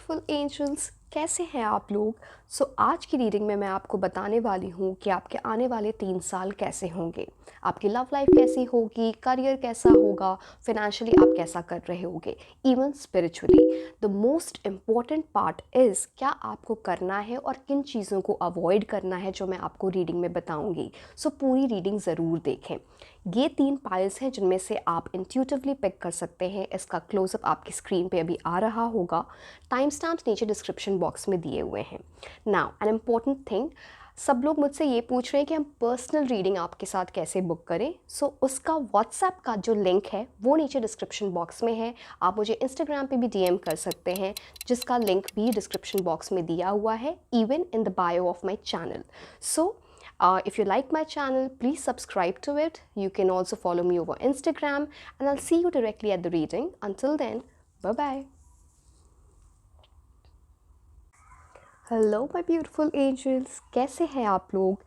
Beautiful angels, कैसे हैं आप लोग। आज की रीडिंग में मैं आपको बताने वाली हूँ कि आपके आने वाले 3 साल कैसे होंगे। आपकी लव लाइफ कैसी होगी, करियर कैसा होगा, फाइनेंशियली आप कैसा कर रहे होगे, even spiritually. The most important part is क्या आपको करना है और किन चीज़ों को अवॉइड करना है, जो मैं आपको रीडिंग में बताऊँगी। पूरी रीडिंग ज़रूर देखें। ये 3 पाइल्स हैं जिनमें से आप इंट्यूटिवली पिक कर सकते हैं। इसका क्लोजअप आपकी स्क्रीन पे अभी आ रहा होगा। टाइम स्टैम्प्स नीचे डिस्क्रिप्शन बॉक्स में दिए हुए हैं। नाउ एन इम्पॉर्टेंट थिंग, सब लोग मुझसे ये पूछ रहे हैं कि हम पर्सनल रीडिंग आपके साथ कैसे बुक करें। उसका व्हाट्सएप का जो लिंक है वो नीचे डिस्क्रिप्शन बॉक्स में है। आप मुझे इंस्टाग्राम पे भी डीएम कर सकते हैं, जिसका लिंक भी डिस्क्रिप्शन बॉक्स में दिया हुआ है, even in the bio of my channel. If you like my channel, please subscribe to it. You can also follow me over Instagram, and I'll see you directly at the reading. Until then, bye bye. Hello my beautiful angels, कैसे हैं आप लोग।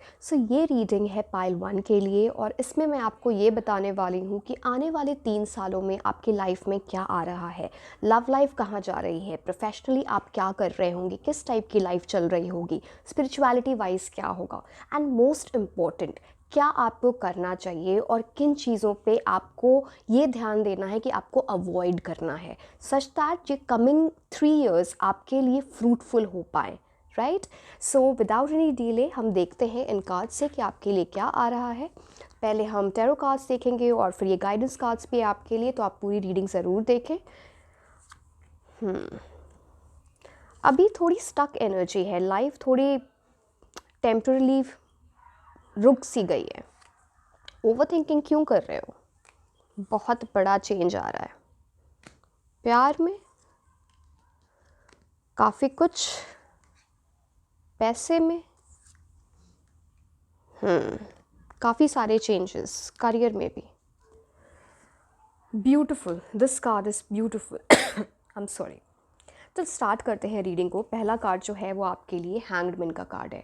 ये reading है pile 1 के लिए, और इसमें मैं आपको ये बताने वाली हूँ कि आने वाले 3 सालों में आपकी लाइफ में क्या आ रहा है, लव लाइफ कहाँ जा रही है, प्रोफेशनली आप क्या कर रहे होंगे, किस टाइप की लाइफ चल रही होगी, स्पिरिचुअलिटी वाइज क्या होगा, एंड मोस्ट इम्पॉर्टेंट क्या आपको करना चाहिए और किन चीज़ों पे आपको ये ध्यान देना है कि आपको अवॉइड करना है, सच दैट ये कमिंग 3 years आपके लिए फ्रूटफुल हो पाए। राइट, विदाउट एनी डिले हम देखते हैं इन कार्ड से कि आपके लिए क्या आ रहा है। पहले हम टैरो कार्ड्स देखेंगे और फिर ये गाइडेंस कार्ड्स भी आपके लिए, तो आप पूरी रीडिंग ज़रूर देखें। अभी थोड़ी स्टक एनर्जी है, लाइफ थोड़ी टेम्परली रुक सी गई है। ओवर थिंकिंग क्यों कर रहे हो, बहुत बड़ा चेंज आ रहा है। प्यार में काफ़ी कुछ, पैसे में काफ़ी सारे चेंजेस, करियर में भी। Beautiful, this card is beautiful. I am sorry. तो स्टार्ट करते हैं रीडिंग को। पहला कार्ड जो है वो आपके लिए हैंग्ड मैन का कार्ड है।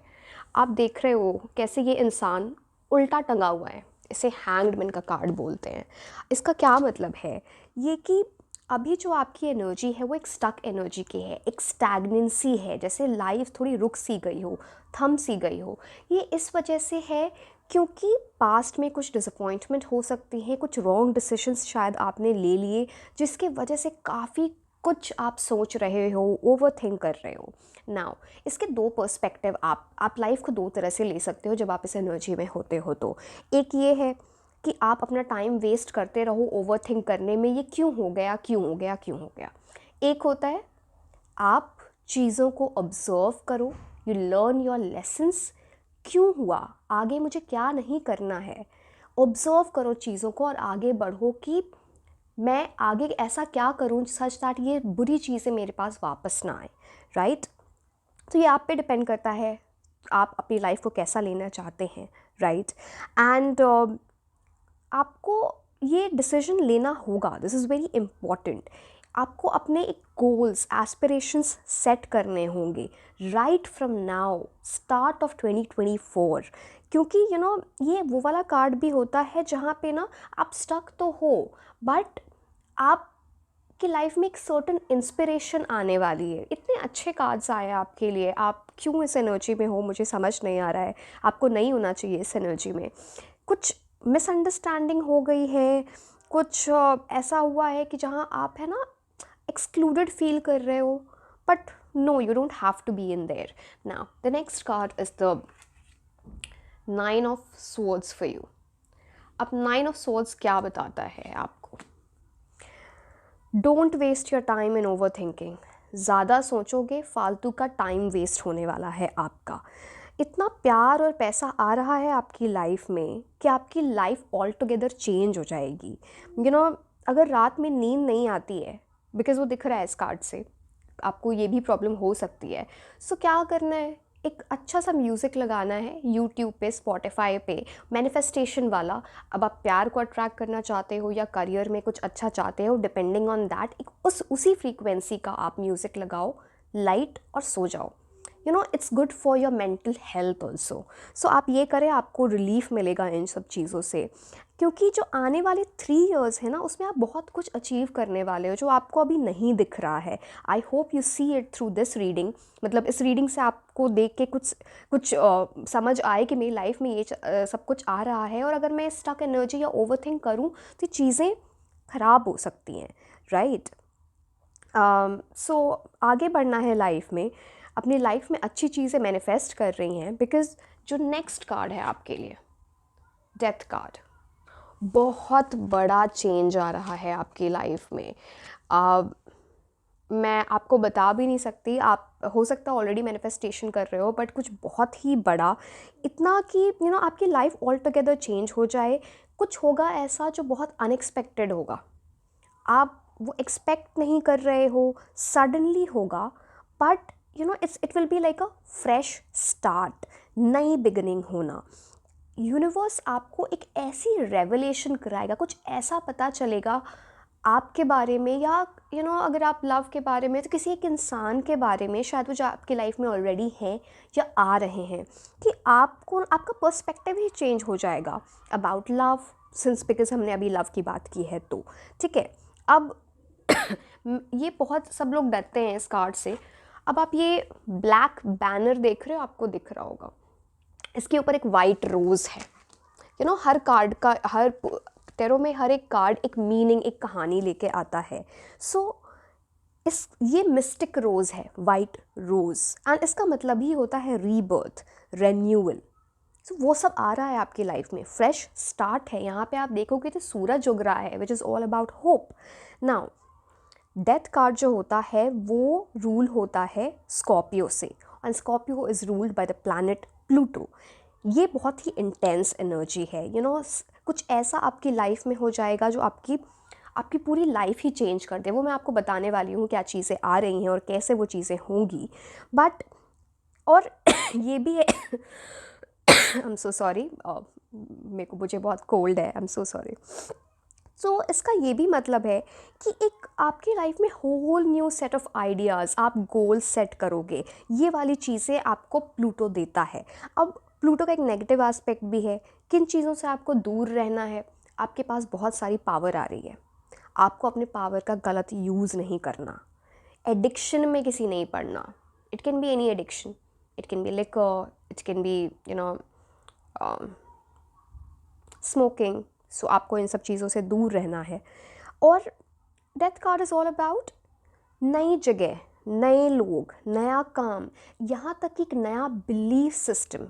आप देख रहे हो कैसे ये इंसान उल्टा टंगा हुआ है, इसे हैंग्ड मैन का कार्ड बोलते हैं। इसका क्या मतलब है, ये कि अभी जो आपकी एनर्जी है वो एक स्टक एनर्जी की है, एक स्टैग्नेंसी है, जैसे लाइफ थोड़ी रुक सी गई हो, थम सी गई हो। ये इस वजह से है क्योंकि पास्ट में कुछ डिसअपॉइंटमेंट हो सकती है, कुछ रॉन्ग डिसीजंस शायद आपने ले लिए, जिसके वजह से काफ़ी कुछ आप सोच रहे हो, ओवर थिंक कर रहे हो। नाउ इसके 2 पर्सपेक्टिव आप लाइफ को 2 तरह से ले सकते हो जब आप इस एनर्जी में होते हो। तो एक ये है कि आप अपना टाइम वेस्ट करते रहो ओवर थिंक करने में, ये क्यों हो गया, क्यों हो गया, क्यों हो गया। एक होता है आप चीज़ों को ऑब्जर्व करो, यू लर्न योर लेसन्स, क्यों हुआ, आगे मुझे क्या नहीं करना है। ऑब्जर्व करो चीज़ों को और आगे बढ़ो कि मैं आगे ऐसा क्या करूं सच दैट ये बुरी चीज़ें मेरे पास वापस ना आए। राइट, तो ये आप पे डिपेंड करता है आप अपनी लाइफ को कैसा लेना चाहते हैं। राइट, एंड आपको ये डिसीजन लेना होगा, दिस इज़ वेरी इम्पॉर्टेंट। आपको अपने एक गोल्स, एस्पिरेशंस सेट करने होंगे right from now, start of 2024। क्योंकि ये वो वाला कार्ड भी होता है जहाँ पे ना आप स्टक तो हो, बट आपकी लाइफ में एक सर्टन इंस्पिरेशन आने वाली है। इतने अच्छे कार्ड्स आए आपके लिए, आप क्यों इस एनर्जी में हो मुझे समझ नहीं आ रहा है। आपको नहीं होना चाहिए इस एनर्जी में। कुछ मिसअंडरस्टैंडिंग हो गई है, कुछ ऐसा हुआ है कि जहाँ आप है ना एक्सक्लूडेड फील कर रहे हो, but no, you don't have to be in there. Now the next card is the 9 of swords for you. अब 9 ऑफ स्वॉर्ड्स क्या बताता है आपको, don't waste your time in over thinking. ज़्यादा सोचोगे फालतू का टाइम वेस्ट होने वाला है आपका। इतना प्यार और पैसा आ रहा है आपकी लाइफ में कि आपकी लाइफ ऑल टुगेदर चेंज हो जाएगी। अगर रात में नींद नहीं आती है, बिकॉज वो दिख रहा है इस कार्ड से, आपको ये भी प्रॉब्लम हो सकती है। क्या करना है, एक अच्छा सा म्यूज़िक लगाना है यूट्यूब पे, स्पॉटिफाई पे, मैनिफेस्टेशन वाला। अब आप प्यार को अट्रैक्ट करना चाहते हो या करियर में कुछ अच्छा चाहते हो, डिपेंडिंग ऑन दैट एक उसी फ्रीक्वेंसी का आप म्यूज़िक लगाओ, लाइट, और सो जाओ। It's good for your mental health also. So आप ये करें, आपको रिलीफ मिलेगा इन सब चीज़ों से, क्योंकि जो आने वाले 3 years है ना, उसमें आप बहुत कुछ अचीव करने वाले हो जो आपको अभी नहीं दिख रहा है। I hope you see it through this reading, मतलब इस रीडिंग से आपको देख के कुछ कुछ समझ आए कि मेरी लाइफ में ये सब कुछ आ रहा है, और अगर मैं स्टक एनर्जी या ओवरथिंक करूँ तो चीज़ें ख़राब हो सकती हैं, राइट। सो आगे बढ़ना है लाइफ में, अपनी लाइफ में अच्छी चीज़ें मैनिफेस्ट कर रही हैं, बिकॉज जो नेक्स्ट कार्ड है आपके लिए, डेथ कार्ड, बहुत बड़ा चेंज आ रहा है आपकी लाइफ में। मैं आपको बता भी नहीं सकती, आप हो सकता है ऑलरेडी मैनिफेस्टेशन कर रहे हो, बट कुछ बहुत ही बड़ा, इतना कि आपकी लाइफ ऑल टुगेदर चेंज हो जाए। कुछ होगा ऐसा जो बहुत अनएक्सपेक्टेड होगा, आप वो एक्सपेक्ट नहीं कर रहे हो, सडनली होगा, but it will be like a fresh start, नई बिगिनिंग होना। यूनिवर्स आपको एक ऐसी रेवलेशन कराएगा, कुछ ऐसा पता चलेगा आपके बारे में, या अगर आप लव के बारे में तो किसी एक इंसान के बारे में, शायद वो जो आपकी लाइफ में ऑलरेडी हैं या आ रहे हैं, कि आपको आपका पर्सपेक्टिव ही चेंज हो जाएगा अबाउट लव, सिंस बिकॉज हमने अभी लव की बात की है तो ठीक है। अब ये बहुत सब लोग डरते हैं इस कार्ड से। अब आप ये ब्लैक बैनर देख रहे हो, आपको दिख रहा होगा, इसके ऊपर एक वाइट रोज़ है। हर कार्ड का, हर टेरो में हर एक कार्ड एक मीनिंग, एक कहानी लेके आता है। सो ये मिस्टिक रोज़ है, वाइट रोज़, एंड इसका मतलब ही होता है रीबर्थ, रेन्यूअल। सो वो सब आ रहा है आपकी लाइफ में, फ्रेश स्टार्ट है। यहाँ पे आप देखोगे तो सूरज उग रहा है, which is all about hope. Now death card जो होता है वो रूल होता है स्कॉर्पियो से, and Scorpio is ruled by the planet Pluto. ये बहुत ही इंटेंस एनर्जी है। कुछ ऐसा आपकी लाइफ में हो जाएगा जो आपकी पूरी लाइफ ही चेंज कर दे। वो मैं आपको बताने वाली हूँ क्या चीज़ें आ रही हैं और कैसे वो चीज़ें होंगी। बट और ये भी है आई एम सो सॉरी, मुझे बहुत कोल्ड है, आई एम सो सॉरी। सो इसका ये भी मतलब है कि एक आपकी लाइफ में whole new set of ideas, आप गोल सेट करोगे, ये वाली चीज़ें आपको प्लूटो देता है। अब प्लूटो का एक नेगेटिव एस्पेक्ट भी है, किन चीज़ों से आपको दूर रहना है। आपके पास बहुत सारी पावर आ रही है, आपको अपने पावर का गलत यूज़ नहीं करना, एडिक्शन में किसी नहीं पड़ना। It can be any addiction, it can be liquor, it can be smoking. So आपको इन सब चीज़ों से दूर रहना है। और death card is all about नई जगह, नए लोग, नया काम, यहाँ तक कि एक नया बिलीफ सिस्टम,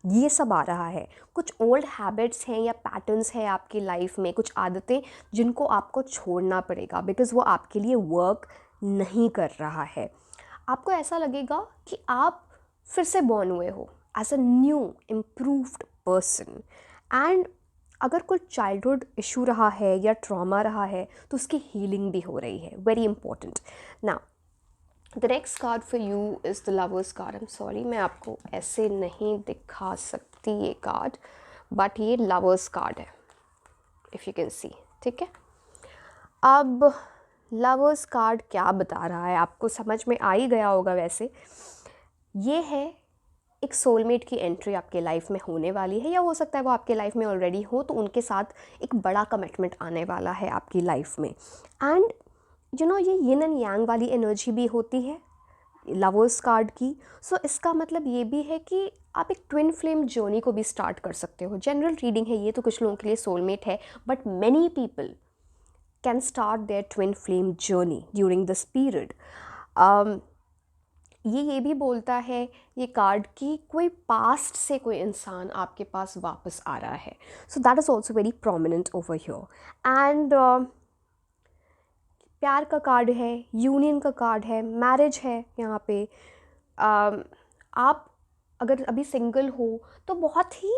ये सब आ रहा है। कुछ ओल्ड हैबिट्स हैं या पैटर्न्स हैं आपकी लाइफ में, कुछ आदतें जिनको आपको छोड़ना पड़ेगा, बिकॉज़ वो आपके लिए वर्क नहीं कर रहा है। आपको ऐसा लगेगा कि आप फिर से बॉर्न हुए हो as a new improved person. And अगर कोई चाइल्डहुड इशू रहा है या ट्रॉमा रहा है तो उसकी हीलिंग भी हो रही है, very important. Now the next card for you is the lovers card. I am sorry, मैं आपको ऐसे नहीं दिखा सकती ये कार्ड, बट ये लवर्स कार्ड है, इफ़ यू कैन सी, ठीक है। अब लवर्स कार्ड क्या बता रहा है, आपको समझ में आ ही गया होगा वैसे। ये है एक सोलमेट की एंट्री आपके लाइफ में होने वाली है, या हो सकता है वो आपके लाइफ में ऑलरेडी हो, तो उनके साथ एक बड़ा कमिटमेंट आने वाला है आपकी लाइफ में। एंड ये यिन एंड यांग वाली एनर्जी भी होती है लवर्स कार्ड की। सो इसका मतलब ये भी है कि आप एक ट्विन फ्लेम जर्नी को भी स्टार्ट कर सकते हो। जनरल रीडिंग है ये, तो कुछ लोगों के लिए सोलमेट है, but many people can start their twin flame journey during this period. ये भी बोलता है ये कार्ड कि कोई पास्ट से कोई इंसान आपके पास वापस आ रहा है। So that is also very prominent over here. And प्यार का कार्ड है, यूनियन का कार्ड है, मैरिज है यहाँ पे। आप अगर अभी सिंगल हो तो बहुत ही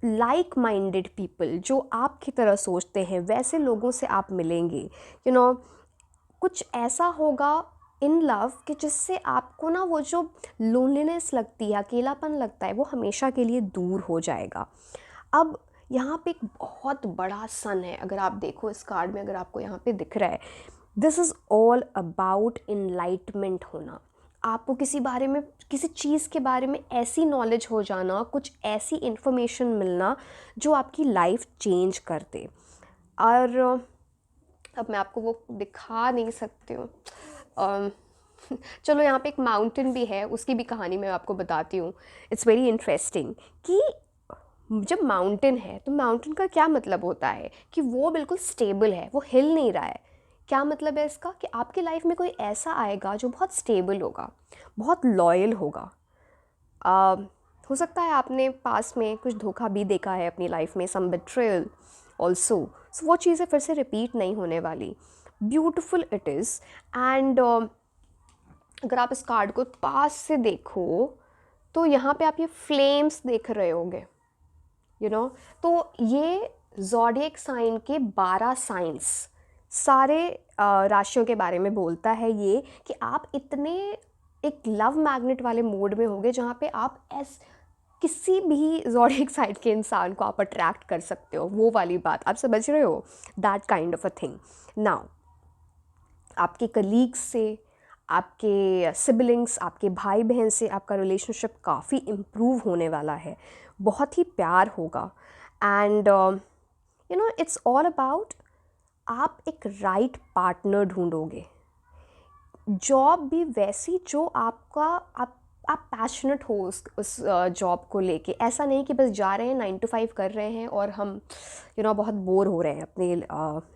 लाइक माइंडेड पीपल जो आपकी तरह सोचते हैं वैसे लोगों से आप मिलेंगे। कुछ ऐसा होगा इन लव कि जिससे आपको ना वो जो लोनलीनेस लगती है, अकेलापन लगता है, वो हमेशा के लिए दूर हो जाएगा। अब यहाँ पे एक बहुत बड़ा सन है, अगर आप देखो इस कार्ड में, अगर आपको यहाँ पे दिख रहा है, this is all about enlightenment होना। आपको किसी बारे में, किसी चीज़ के बारे में ऐसी नॉलेज हो जाना, कुछ ऐसी इन्फॉर्मेशन मिलना जो आपकी लाइफ चेंज कर दे। और अब मैं आपको वो दिखा नहीं सकती हूँ। अम, चलो यहाँ पे एक माउंटेन भी है, उसकी भी कहानी मैं आपको बताती हूँ। इट्स वेरी इंटरेस्टिंग कि जब माउंटेन है तो माउंटेन का क्या मतलब होता है कि वो बिल्कुल स्टेबल है, वो हिल नहीं रहा है। क्या मतलब है इसका? कि आपकी लाइफ में कोई ऐसा आएगा जो बहुत स्टेबल होगा, बहुत लॉयल होगा। आ, हो सकता है आपने पास में कुछ धोखा भी देखा है अपनी लाइफ में, सम बिट्रेयल ऑल्सो। सो वो चीज़ें फिर से रिपीट नहीं होने वाली। Beautiful it is. एंड अगर आप इस कार्ड को पास से देखो तो यहाँ पे आप ये फ्लेम्स देख रहे होगे, तो ये ज़ोडिएक साइन के 12 साइंस, सारे राशियों के बारे में बोलता है ये, कि आप इतने एक लव मैग्नेट वाले मोड में होगे जहाँ पे आप किसी भी ज़ोडिएक साइन के इंसान को आप अट्रैक्ट कर सकते हो। वो वाली बात आप समझ रहे हो? That kind of a thing. Now आपके कलीग्स से, आपके सिबलिंग्स, आपके भाई बहन से आपका रिलेशनशिप काफ़ी इम्प्रूव होने वाला है, बहुत ही प्यार होगा। एंड इट्स ऑल अबाउट, आप एक राइट पार्टनर ढूंढोगे। जॉब भी वैसी जो आपका, आप पैशनेट हो उस जॉब को लेके। ऐसा नहीं कि बस जा रहे हैं 9 to 5 कर रहे हैं और हम बहुत बोर हो रहे हैं अपने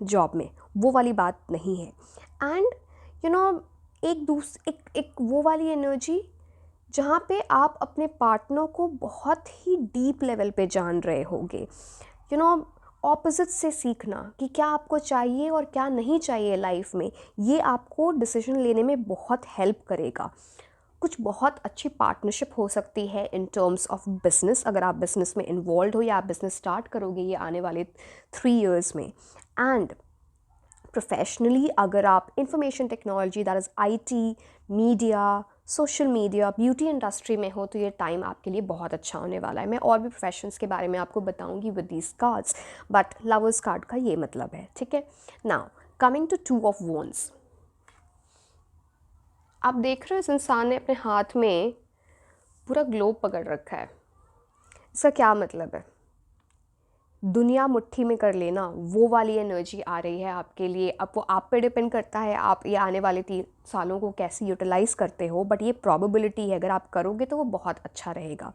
जॉब में, वो वाली बात नहीं है। एंड एक वो वाली एनर्जी जहाँ पे आप अपने पार्टनर को बहुत ही डीप लेवल पे जान रहे होगे। ऑपोजिट से सीखना कि क्या आपको चाहिए और क्या नहीं चाहिए लाइफ में, ये आपको डिसीजन लेने में बहुत हेल्प करेगा। कुछ बहुत अच्छी पार्टनरशिप हो सकती है इन टर्म्स ऑफ बिजनेस, अगर आप बिजनेस में इन्वॉल्व हो या आप बिजनेस स्टार्ट करोगे ये आने वाले 3 years में। एंड प्रोफेशनली अगर आप information technology, that is IT, media, social media, beauty industry में हो तो ये टाइम आपके लिए बहुत अच्छा होने वाला है। मैं और भी प्रोफेशंस के बारे में आपको बताऊंगी with these cards, but lovers card का ये मतलब है, ठीक है। Now coming to 2 of Wands, आप देख रहे हो इस इंसान ने अपने हाथ में पूरा ग्लोब पकड़ रखा है। इसका क्या मतलब है? दुनिया मुट्ठी में कर लेना, वो वाली एनर्जी आ रही है आपके लिए। अब वो आप पे डिपेंड करता है आप ये आने वाले 3 सालों को कैसे यूटिलाइज़ करते हो, बट ये प्रॉबिलिटी है, अगर आप करोगे तो वो बहुत अच्छा रहेगा।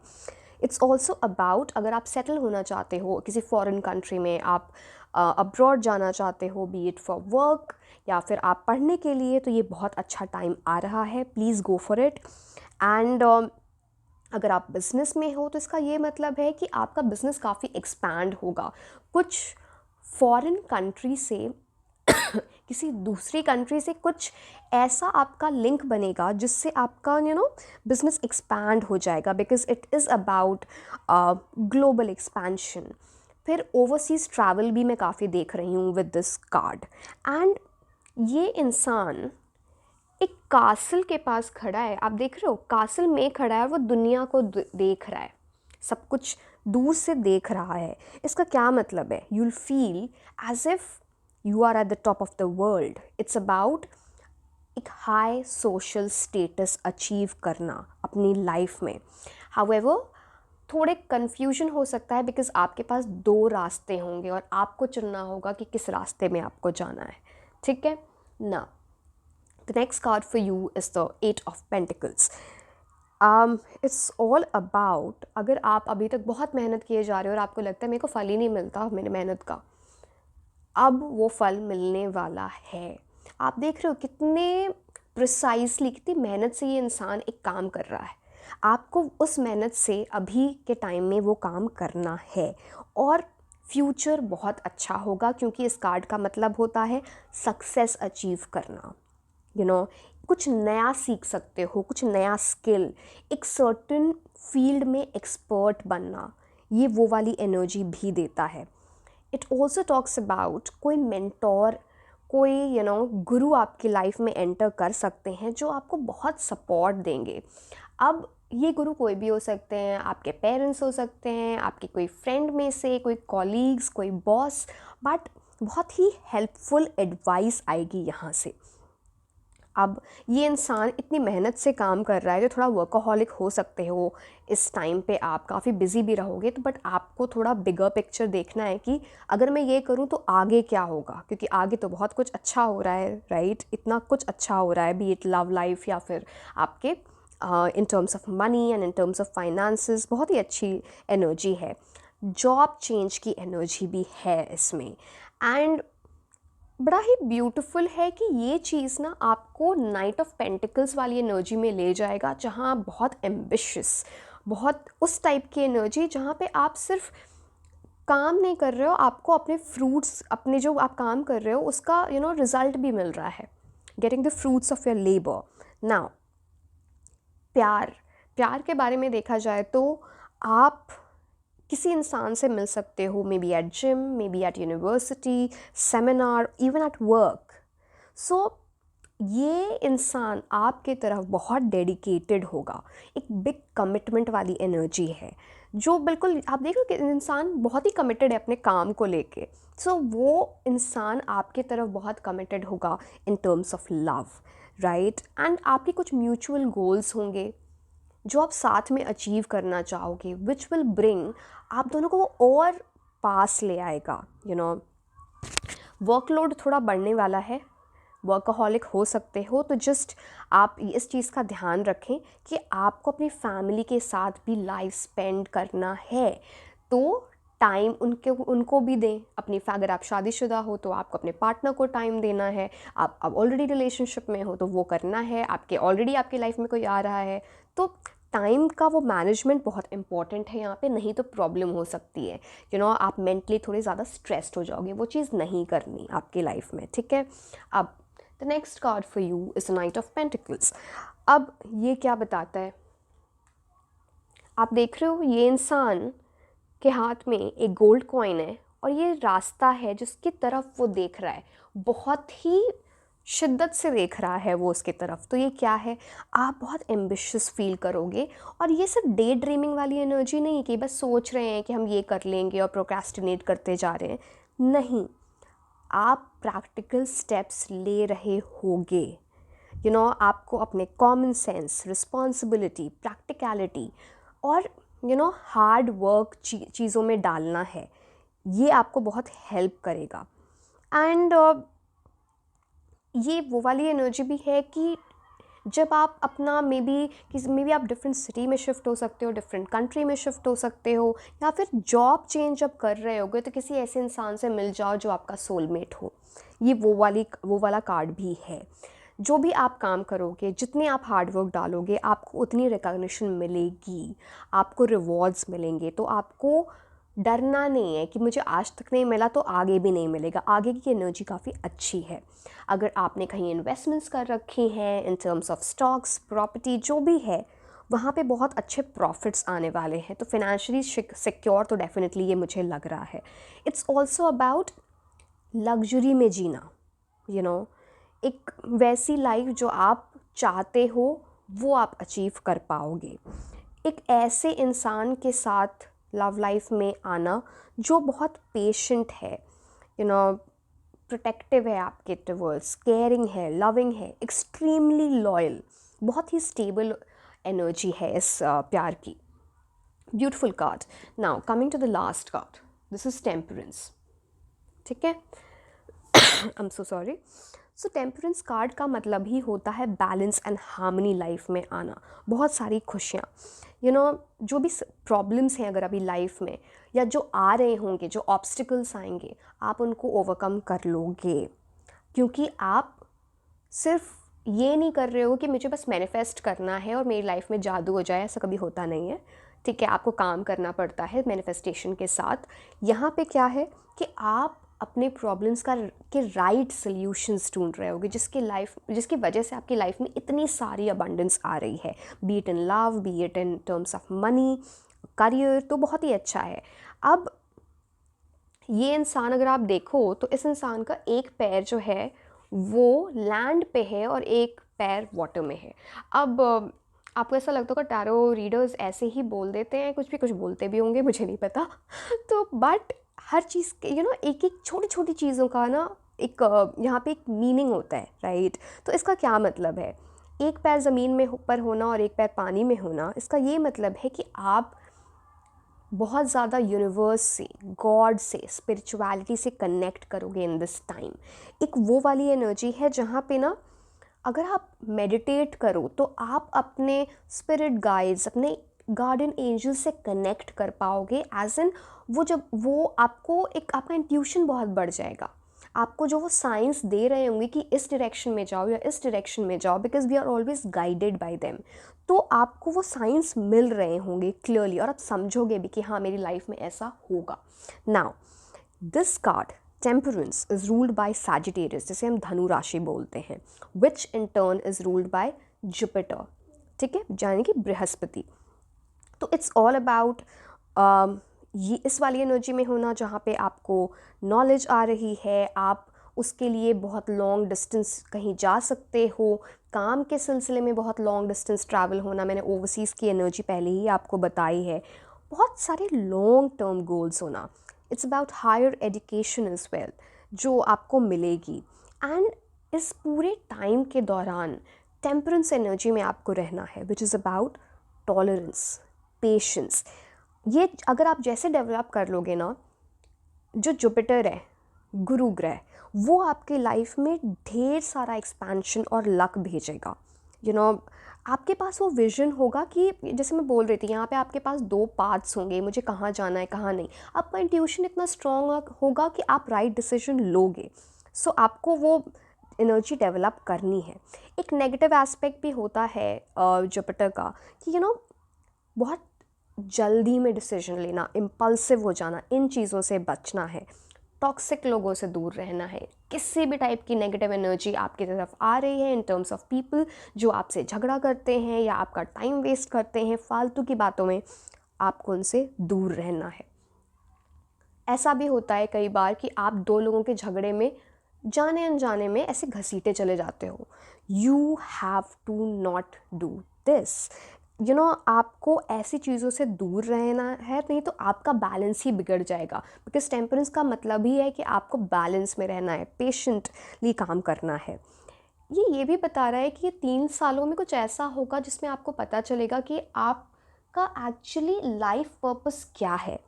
इट्स ऑल्सो अबाउट, अगर आप सेटल होना चाहते हो किसी फॉरेन कंट्री में, आप अब्रॉड जाना चाहते हो, बी इट फॉर वर्क या फिर आप पढ़ने के लिए, तो ये बहुत अच्छा टाइम आ रहा है। Please go for it. And अगर आप बिज़नेस में हो तो इसका ये मतलब है कि आपका बिज़नेस काफ़ी एक्सपैंड होगा। कुछ फॉरेन कंट्री से किसी दूसरी कंट्री से कुछ ऐसा आपका लिंक बनेगा जिससे आपका बिज़नेस एक्सपैंड हो जाएगा, because it is about global expansion. फिर ओवरसीज़ ट्रैवल भी मैं काफ़ी देख रही हूँ विद दिस कार्ड। एंड ये इंसान एक कासल के पास खड़ा है, आप देख रहे हो, कासल में खड़ा है, वो दुनिया को देख रहा है, सब कुछ दूर से देख रहा है। इसका क्या मतलब है? You will feel as if you are at the top of the world. It's about एक हाई सोशल स्टेटस अचीव करना अपनी लाइफ में। हाउएवर थोड़े कन्फ्यूजन हो सकता है, बिकॉज आपके पास 2 रास्ते होंगे और आपको चुनना होगा कि किस रास्ते में आपको जाना है, ठीक है ना। The next card for you is the 8 of Pentacles. It's all about, अगर आप अभी तक बहुत मेहनत किए जा रहे हो और आपको लगता है मेरे को फल ही नहीं मिलता मेरी मेहनत का, अब वो फल मिलने वाला है। आप देख रहे हो कितने प्रिसाइसली, कितनी मेहनत से ये इंसान एक काम कर रहा है। आपको उस मेहनत से अभी के टाइम में वो काम करना है और फ्यूचर बहुत अच्छा होगा, क्योंकि इस कार्ड का मतलब होता है सक्सेस अचीव करना। कुछ नया सीख सकते हो, कुछ नया स्किल, एक सर्टेन फील्ड में एक्सपर्ट बनना, ये वो वाली एनर्जी भी देता है। इट ऑल्सो टॉक्स अबाउट कोई मेंटोर, कोई गुरु आपकी लाइफ में एंटर कर सकते हैं जो आपको बहुत सपोर्ट देंगे। अब ये गुरु कोई भी हो सकते हैं, आपके पेरेंट्स हो सकते हैं, आपके कोई फ्रेंड में से, कोई कॉलीग्स, कोई बॉस, बट बहुत ही हेल्पफुल एडवाइस आएगी यहाँ से। अब ये इंसान इतनी मेहनत से काम कर रहा है, जो थोड़ा वर्कaholic हो सकते हो इस टाइम पे, आप काफ़ी बिजी भी रहोगे, तो बट आपको थोड़ा बिगर पिक्चर देखना है कि अगर मैं ये करूँ तो आगे क्या होगा, क्योंकि आगे तो बहुत कुछ अच्छा हो रहा है, राइट? इतना कुछ अच्छा हो रहा है, बी इट लव लाइफ या फिर आपके इन terms of money and in terms of finances, बहुत ही अच्छी एनर्जी है। जॉब चेंज की एनर्जी भी है इसमें। एंड बड़ा ही ब्यूटीफुल है कि ये चीज़ ना आपको नाइट ऑफ पेंटिकल्स वाली एनर्जी में ले जाएगा, जहाँ आप बहुत एम्बिशियस, बहुत उस टाइप की एनर्जी जहाँ पे आप सिर्फ काम नहीं कर रहे हो, आपको अपने फ्रूट्स, अपने जो आप काम कर रहे हो उसका रिजल्ट भी मिल रहा है, getting the fruits of your labour. Now प्यार, प्यार के बारे में देखा जाए तो आप किसी इंसान से मिल सकते हो, maybe at gym, maybe at university, seminar, even at work. So ये इंसान आपके तरफ बहुत डेडिकेटेड होगा, एक बिग कमिटमेंट वाली एनर्जी है, जो बिल्कुल आप देख लो कि इंसान बहुत ही कमिटेड है अपने काम को लेके। सो वो इंसान आपके तरफ बहुत कमिटेड होगा इन terms of love, right? And आपके कुछ म्यूचुअल गोल्स होंगे जो आप साथ में अचीव करना चाहोगे, विच विल ब्रिंग आप दोनों को और पास ले आएगा। वर्कलोड थोड़ा बढ़ने वाला है, वर्कaholic हो सकते हो, तो जस्ट आप इस चीज़ का ध्यान रखें कि आपको अपनी फैमिली के साथ भी लाइफ स्पेंड करना है, तो टाइम उनको भी दें। अगर आप शादीशुदा हो तो आपको अपने पार्टनर को टाइम देना है, आप अब ऑलरेडी रिलेशनशिप में हो तो वो करना है, ऑलरेडी आपकी लाइफ में कोई आ रहा है तो टाइम का वो मैनेजमेंट बहुत इंपॉर्टेंट है यहाँ पे, नहीं तो प्रॉब्लम हो सकती है। आप मेंटली थोड़े ज़्यादा स्ट्रेस्ड हो जाओगे, वो चीज़ नहीं करनी आपकी लाइफ में, ठीक है? अब the next card for you is night of pentacles. अब ये क्या बताता है, आप देख रहे हो ये इंसान के हाथ में एक गोल्ड कॉइन है और ये रास्ता है जिसकी तरफ वो देख रहा है, बहुत ही शिद्दत से देख रहा है वो उसकी तरफ। तो ये क्या है, आप बहुत एम्बिशियस फील करोगे, और ये सिर्फ डे ड्रीमिंग वाली एनर्जी नहीं कि बस सोच रहे हैं कि हम ये कर लेंगे और प्रोक्रेस्टिनेट करते जा रहे हैं, नहीं, आप प्रैक्टिकल स्टेप्स ले रहे होगे। आपको अपने कॉमन सेंस, रिस्पॉन्सिबिलिटी, प्रैक्टिकलिटी और हार्ड वर्क चीज़ों में डालना है, ये आपको बहुत हेल्प करेगा। एंड ये वो वाली एनर्जी भी है कि जब आप अपना मे बी आप डिफरेंट सिटी में शिफ्ट हो सकते हो, डिफरेंट कंट्री में शिफ्ट हो सकते हो, या फिर जॉब चेंज जब कर रहे होगे तो किसी ऐसे इंसान से मिल जाओ जो आपका सोलमेट हो। ये वो वाला कार्ड भी है। जो भी आप काम करोगे, जितने आप हार्ड वर्क डालोगे, आपको उतनी रिकॉग्निशन मिलेगी, आपको रिवॉर्ड्स मिलेंगे। तो आपको डरना नहीं है कि मुझे आज तक नहीं मिला तो आगे भी नहीं मिलेगा। आगे की एनर्जी काफ़ी अच्छी है। अगर आपने कहीं इन्वेस्टमेंट्स कर रखी हैं इन टर्म्स ऑफ स्टॉक्स, प्रॉपर्टी, जो भी है, वहाँ पे बहुत अच्छे प्रॉफिट्स आने वाले हैं। तो फिनेंशियली सिक्योर तो डेफिनेटली ये मुझे लग रहा है। इट्स ऑल्सो अबाउट लग्जरी में जीना, एक वैसी लाइफ जो आप चाहते हो वो आप अचीव कर पाओगे। एक ऐसे इंसान के साथ लव लाइफ में आना जो बहुत पेशेंट है, प्रोटेक्टिव है आपके टुवर्ड्स, केयरिंग है, लविंग है, एक्सट्रीमली लॉयल, बहुत ही स्टेबल एनर्जी है इस प्यार की। Beautiful card. Now coming to the last card, this is temperance, ठीक है? I am so sorry. So temperance card का मतलब ही होता है बैलेंस एंड हार्मनी लाइफ में आना, बहुत सारी खुशियाँ। जो भी प्रॉब्लम्स हैं अगर अभी लाइफ में, या जो आ रहे होंगे, जो ऑब्स्टिकल्स आएंगे, आप उनको ओवरकम कर लोगे, क्योंकि आप सिर्फ ये नहीं कर रहे हो कि मुझे बस मैनिफेस्ट करना है और मेरी लाइफ में जादू हो जाए, ऐसा कभी होता नहीं है, ठीक है? आपको काम करना पड़ता है मैनिफेस्टेशन के साथ। यहाँ पे क्या है कि आप अपने प्रॉब्लम्स के राइट सॉल्यूशंस ढूंढ रहे होगे, जिसकी वजह से आपकी लाइफ में इतनी सारी अबंडेंस आ रही है, be it in love, be it in terms of money, career, तो बहुत ही अच्छा है। अब ये इंसान अगर आप देखो तो इस इंसान का एक पैर जो है वो लैंड पे है और एक पैर वाटर में है। अब आपको ऐसा लगता होगा टैरो रीडर्स ऐसे ही बोल देते हैं, कुछ बोलते भी होंगे, मुझे नहीं पता। तो बट हर चीज़ के एक एक छोटी छोटी चीज़ों का ना यहाँ पे एक मीनिंग होता है, राइट। तो इसका क्या मतलब है, एक पैर ज़मीन में पर होना और एक पैर पानी में होना, इसका ये मतलब है कि आप बहुत ज़्यादा यूनिवर्स से, गॉड से, स्पिरिचुअलिटी से कनेक्ट करोगे इन दिस टाइम। एक वो वाली एनर्जी है जहाँ पे ना अगर आप मेडिटेट करो तो आप अपने स्पिरिट गाइड्स, अपने गार्डियन एंजल से कनेक्ट कर पाओगे, एज इन वो जब वो आपको एक आपका इंट्यूशन बहुत बढ़ जाएगा, आपको जो वो साइंस दे रहे होंगे कि इस डायरेक्शन में जाओ या इस डायरेक्शन में जाओ, because we are always guided by them. तो आपको वो साइंस मिल रहे होंगे क्लियरली और आप समझोगे भी कि हाँ मेरी लाइफ में ऐसा होगा। Now this card temperance is ruled by Sagittarius, जिसे हम धनु राशि बोलते हैं, which in turn is ruled by Jupiter, ठीक है, यानी कि बृहस्पति। तो इट्स ऑल अबाउट ये इस वाली एनर्जी में होना जहाँ पे आपको नॉलेज आ रही है, आप उसके लिए बहुत लॉन्ग डिस्टेंस कहीं जा सकते हो, काम के सिलसिले में बहुत लॉन्ग डिस्टेंस ट्रैवल होना, मैंने ओवरसीज़ की एनर्जी पहले ही आपको बताई है, बहुत सारे लॉन्ग टर्म गोल्स होना, it's about higher education as well जो आपको मिलेगी। एंड इस पूरे टाइम के दौरान टेम्परेंस एनर्जी में आपको रहना है, which is about tolerance, patience. ये अगर आप जैसे डेवलप कर लोगे ना, जो जुपिटर है गुरु ग्रह, वो आपके लाइफ में ढेर सारा एक्सपेंशन और लक भेजेगा। यू नो आपके पास वो विजन होगा कि जैसे मैं बोल रही थी, यहाँ पे आपके पास दो पाथ्स होंगे, मुझे कहाँ जाना है कहाँ नहीं। आपका इंट्यूशन इतना स्ट्रॉन्ग होगा कि आप राइट डिसीजन लोगे। सो आपको वो एनर्जी डेवलप करनी है। एक नेगेटिव एस्पेक्ट भी होता है जुपिटर का कि बहुत जल्दी में डिसीजन लेना, इम्पल्सिव हो जाना, इन चीज़ों से बचना है, टॉक्सिक लोगों से दूर रहना है। किसी भी टाइप की नेगेटिव एनर्जी आपकी तरफ आ रही है इन टर्म्स ऑफ पीपल जो आपसे झगड़ा करते हैं या आपका टाइम वेस्ट करते हैं फालतू की बातों में, आपको उनसे दूर रहना है। ऐसा भी होता है कई बार कि आप दो लोगों के झगड़े में जाने अनजाने में ऐसे घसीटे चले जाते हो। You have to not do this. आपको ऐसी चीज़ों से दूर रहना है, नहीं तो आपका बैलेंस ही बिगड़ जाएगा। बिकॉज टेम्परेंस का मतलब ही है कि आपको बैलेंस में रहना है, पेशेंटली काम करना है। ये भी बता रहा है कि ये 3 सालों में कुछ ऐसा होगा जिसमें आपको पता चलेगा कि आपका एक्चुअली लाइफ पर्पस क्या है।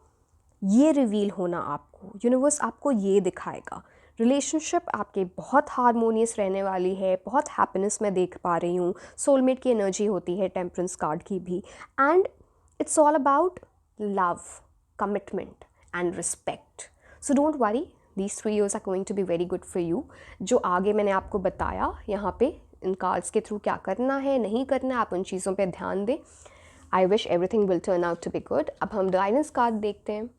ये रिवील होना आपको, यूनिवर्स आपको ये दिखाएगा। रिलेशनशिप आपके बहुत हारमोनियस रहने वाली है, बहुत हैप्पीनेस मैं देख पा रही हूँ। सोलमेट की एनर्जी होती है टेम्परेंस कार्ड की भी। And it's all about love, commitment and respect. So don't worry, these 3 years are going to be very good for you. जो आगे मैंने आपको बताया यहाँ पे इन कार्ड्स के थ्रू क्या करना है नहीं करना है, आप उन चीज़ों पर ध्यान दें। I wish everything will turn out to be good. अब हम गाइडेंस कार्ड देखते हैं।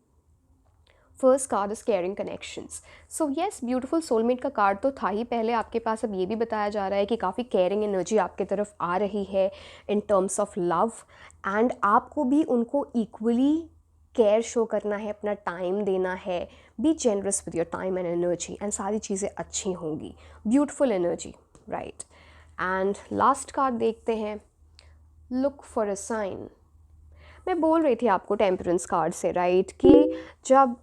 First card is caring connections. So yes, beautiful soulmate का कार्ड तो था ही पहले आपके पास। अब ये भी बताया जा रहा है कि काफ़ी केयरिंग एनर्जी आपके तरफ आ रही है इन टर्म्स ऑफ लव, एंड आपको भी उनको इक्वली केयर शो करना है, अपना टाइम देना है। Be generous with your time and energy, and सारी चीज़ें अच्छी होंगी। Beautiful energy, right. And last card देखते हैं, लुक फॉर अ साइन। मैं बोल रही थी आपको टेम्परेंस कार्ड से, राइट, कि जब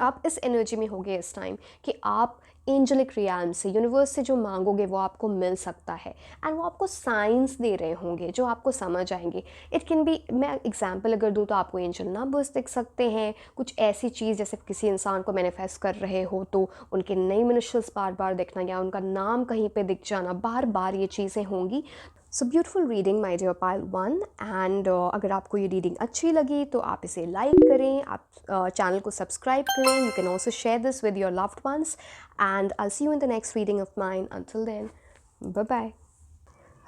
आप इस एनर्जी में होगे इस टाइम कि आप एंजलिक रियाल्म से, यूनिवर्स से जो मांगोगे वो आपको मिल सकता है। एंड वो आपको साइंस दे रहे होंगे जो आपको समझ आएंगे। इट कैन बी, मैं एग्जांपल अगर दूँ तो आपको एंजल नंबर्स दिख सकते हैं, कुछ ऐसी चीज़ जैसे किसी इंसान को मैनिफेस्ट कर रहे हो तो उनके नेम इनिशियल्स बार बार दिखना या उनका नाम कहीं पे दिख जाना, बार बार ये चीज़ें होंगी। So beautiful reading my dear pile 1। And अगर आपको ये रीडिंग अच्छी लगी तो आप इसे लाइक करें, आप चैनल को सब्सक्राइब करें। You can also share this with your loved ones, and I see you in the next reading of mine. Until then, bye bye.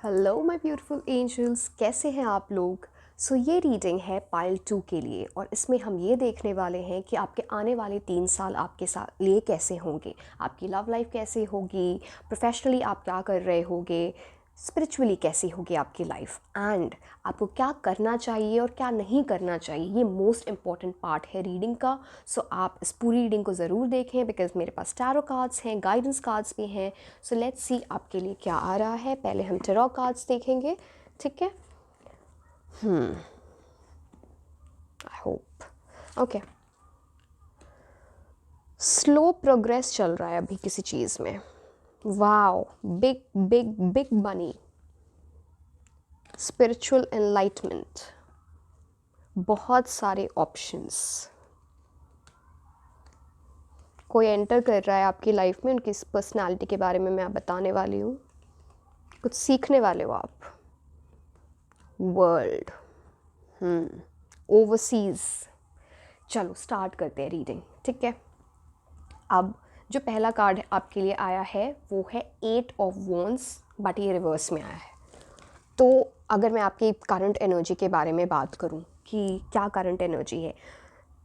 Hello my beautiful angels, कैसे हैं आप लोग? सो ये रीडिंग है पाइल 2 के लिए, और इसमें हम ये देखने वाले हैं कि आपके आने वाले 3 साल आपके साथ लिए कैसे होंगे, आपकी लव लाइफ कैसे होगी, प्रोफेशनली आप क्या कर रहे होगे, स्पिरिचुअली कैसी होगी आपकी लाइफ, एंड आपको क्या करना चाहिए और क्या नहीं करना चाहिए। ये मोस्ट इम्पॉर्टेंट पार्ट है रीडिंग का। सो आप इस पूरी रीडिंग को ज़रूर देखें, बिकॉज मेरे पास टैरो कार्ड्स हैं, गाइडेंस कार्ड्स भी हैं। सो लेट्स सी आपके लिए क्या आ रहा है। पहले हम टैरो कार्ड्स देखेंगे, ठीक है? I hope, okay. Slow progress चल रहा है अभी किसी चीज़ में। Wow, big big big money, spiritual enlightenment, बहुत सारे ऑप्शंस। कोई एंटर कर रहा है आपकी लाइफ में, उनकी पर्सनालिटी के बारे में मैं बताने वाली हूँ, कुछ सीखने वाले हो आप। World, overseas. चलो स्टार्ट करते हैं रीडिंग, ठीक है। अब जो पहला कार्ड आपके लिए आया है वो है 8 ऑफ वॉन्ड्स, बट ये रिवर्स में आया है। तो अगर मैं आपकी करंट एनर्जी के बारे में बात करूं कि क्या करंट एनर्जी है,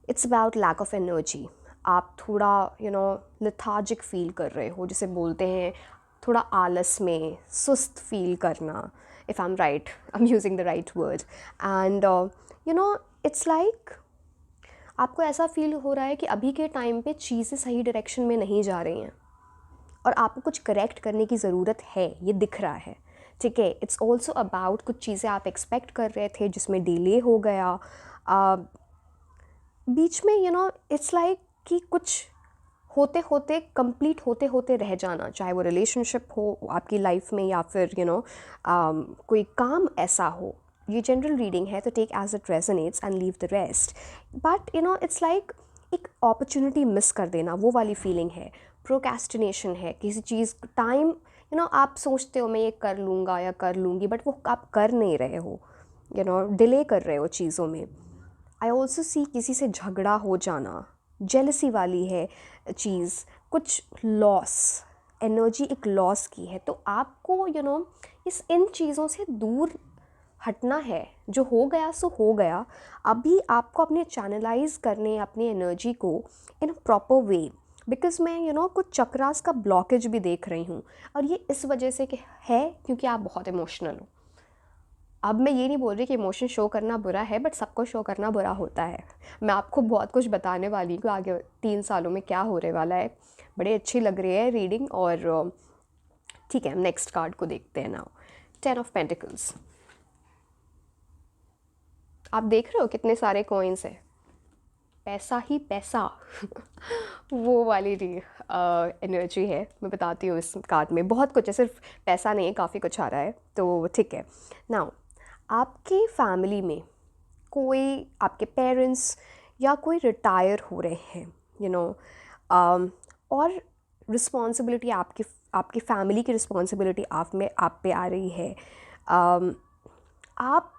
it's about lack of energy. आप थोड़ा लिथार्जिक फील कर रहे हो, जिसे बोलते हैं थोड़ा आलस में सुस्त फील करना, if I am right, I am using the right word. And it's like आपको ऐसा फील हो रहा है कि अभी के टाइम पे चीज़ें सही डायरेक्शन में नहीं जा रही हैं और आपको कुछ करेक्ट करने की ज़रूरत है, ये दिख रहा है, ठीक है। इट्स ऑल्सो अबाउट कुछ चीज़ें आप एक्सपेक्ट कर रहे थे जिसमें डिले हो गया बीच में, इट्स लाइक कि कुछ होते होते कंप्लीट होते होते रह जाना, चाहे वो रिलेशनशिप हो आपकी लाइफ में या फिर कोई काम ऐसा हो। ये जनरल रीडिंग है तो take as it resonates and leave the rest. But it's like एक अपॉर्चुनिटी मिस कर देना, वो वाली फीलिंग है। प्रोक्रेस्टिनेशन है, किसी चीज़ टाइम आप सोचते हो मैं ये कर लूँगा या कर लूँगी, बट वो आप कर नहीं रहे हो, डिले कर रहे हो चीज़ों में। आई ऑल्सो सी किसी से झगड़ा हो जाना, जेलसी वाली है चीज़, कुछ लॉस, एनर्जी एक लॉस की है। तो आपको इस इन चीज़ों से दूर हटना है। जो हो गया सो हो गया, अभी आपको अपने चैनलाइज करने अपनी एनर्जी को इन अ प्रॉपर वे। बिकॉज मैं कुछ चक्रास का ब्लॉकेज भी देख रही हूँ, और ये इस वजह से कि है क्योंकि आप बहुत इमोशनल हो। अब मैं ये नहीं बोल रही कि इमोशन शो करना बुरा है, बट सबको शो करना बुरा होता है। मैं आपको बहुत कुछ बताने वाली हूँ आगे 3 सालों में क्या होने वाला है। बड़ी अच्छी लग रही है रीडिंग। और ठीक है, नेक्स्ट कार्ड को देखते हैं नाउ। 10 of pentacles. आप देख रहे हो कितने सारे कॉइन्स हैं, पैसा ही पैसा वो वाली एनर्जी है। मैं बताती हूँ, इस कार्ड में बहुत कुछ है, सिर्फ पैसा नहीं है, काफ़ी कुछ आ रहा है। तो ठीक है नाउ, आपकी फैमिली में कोई, आपके पेरेंट्स या कोई रिटायर हो रहे हैं, और रिस्पॉन्सिबिलिटी आपकी आपकी फैमिली की रिस्पॉन्सिबिलिटी आप पे आ रही है। आप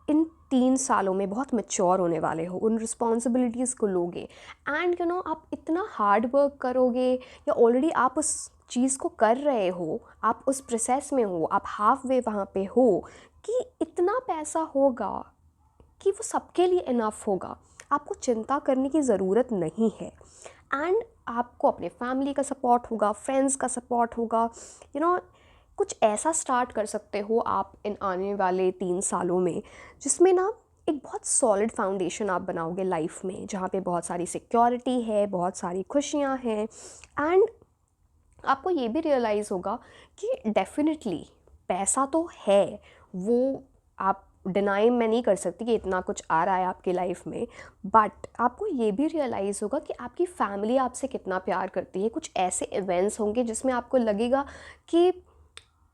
इन 3 सालों में बहुत मैच्योर होने वाले हो, उन रिस्पॉन्सिबिलिटीज़ को लोगे। एंड आप इतना हार्ड वर्क करोगे, या ऑलरेडी आप उस चीज़ को कर रहे हो, आप उस प्रोसेस में हो, आप हाफ वे वहाँ पे हो, कि इतना पैसा होगा कि वो सबके लिए इनफ होगा, आपको चिंता करने की ज़रूरत नहीं है। एंड आपको अपने फैमिली का सपोर्ट होगा, फ्रेंड्स का सपोर्ट होगा। कुछ ऐसा स्टार्ट कर सकते हो आप इन आने वाले 3 सालों में, जिसमें एक बहुत सॉलिड फाउंडेशन आप बनाओगे लाइफ में, जहाँ पे बहुत सारी सिक्योरिटी है, बहुत सारी खुशियाँ हैं। एंड आपको ये भी रियलाइज़ होगा कि डेफिनेटली पैसा तो है, वो आप डिनाई मैं नहीं कर सकती कि इतना कुछ आ रहा है आपकी लाइफ में। बट आपको ये भी रियलाइज़ होगा कि आपकी फैमिली आपसे कितना प्यार करती है। कुछ ऐसे इवेंट्स होंगे जिसमें आपको लगेगा कि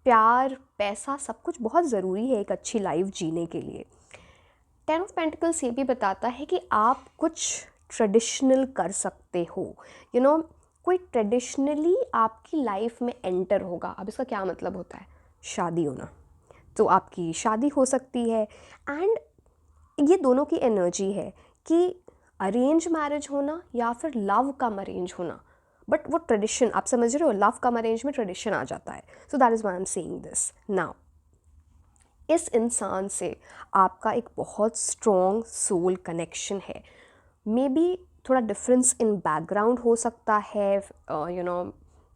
प्यार, पैसा, सब कुछ बहुत ज़रूरी है एक अच्छी लाइफ जीने के लिए। 10 ऑफ पेंटिकल्स ये भी बताता है कि आप कुछ ट्रेडिशनल कर सकते हो। कोई ट्रेडिशनली आपकी लाइफ में एंटर होगा। अब इसका क्या मतलब होता है? शादी होना। तो आपकी शादी हो सकती है। एंड ये दोनों की एनर्जी है कि अरेंज मैरिज होना या फिर लव कम अरेंज होना। बट वो ट्रेडिशन, आप समझ रहे हो, लव कम अरेंज में ट्रेडिशन आ जाता है। So that is why I am saying this now. इस इंसान से आपका एक बहुत स्ट्रॉन्ग सोल कनेक्शन है। मे बी थोड़ा डिफरेंस इन बैकग्राउंड हो सकता है,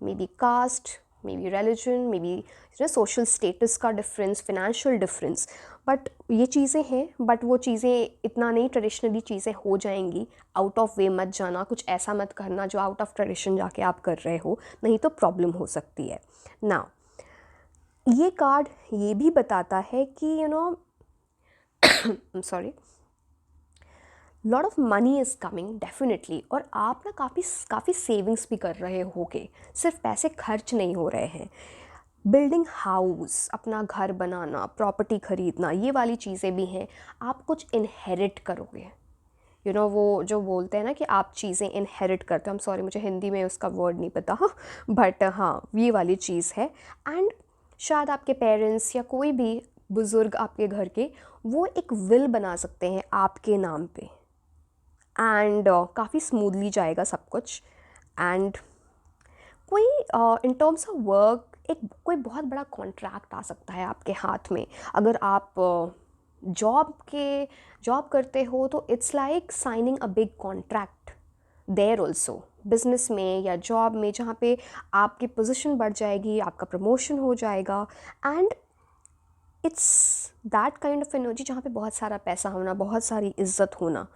maybe caste, maybe religion, maybe social status का डिफरेंस, फिनेंशियल डिफरेंस। बट ये चीज़ें हैं, बट वो चीज़ें इतना नहीं, ट्रेडिशनली चीज़ें हो जाएंगी। आउट ऑफ वे मत जाना, कुछ ऐसा मत करना जो आउट ऑफ ट्रेडिशन जाके आप कर रहे हो, नहीं तो प्रॉब्लम हो सकती है। नाउ ये कार्ड ये भी बताता है कि sorry, lot of money is coming definitely, और आप ना काफ़ी काफ़ी सेविंग्स भी कर रहे होगे, सिर्फ पैसे खर्च नहीं हो रहे हैं। बिल्डिंग हाउस, अपना घर बनाना, प्रॉपर्टी ख़रीदना, ये वाली चीज़ें भी हैं। आप कुछ इनहेरिट करोगे, वो जो बोलते हैं ना कि आप चीज़ें इनहेरिट करते हो, सॉरी मुझे हिंदी में उसका वर्ड नहीं पता बट हाँ ये वाली चीज़ है। एंड शायद आपके पेरेंट्स या कोई भी बुज़ुर्ग आपके घर के, वो एक विल बना सकते हैं आपके नाम पे, एंड काफ़ी स्मूथली जाएगा सब कुछ। एंड कोई इन टर्म्स ऑफ वर्क एक कोई बहुत बड़ा कॉन्ट्रैक्ट आ सकता है आपके हाथ में। अगर आप जॉब करते हो तो it's like signing a big contract there also, business में या जॉब में, जहाँ पे आपकी पोजीशन बढ़ जाएगी, आपका प्रमोशन हो जाएगा। And it's that kind of energy जहाँ पे बहुत सारा पैसा होना, बहुत सारी इज्जत होना।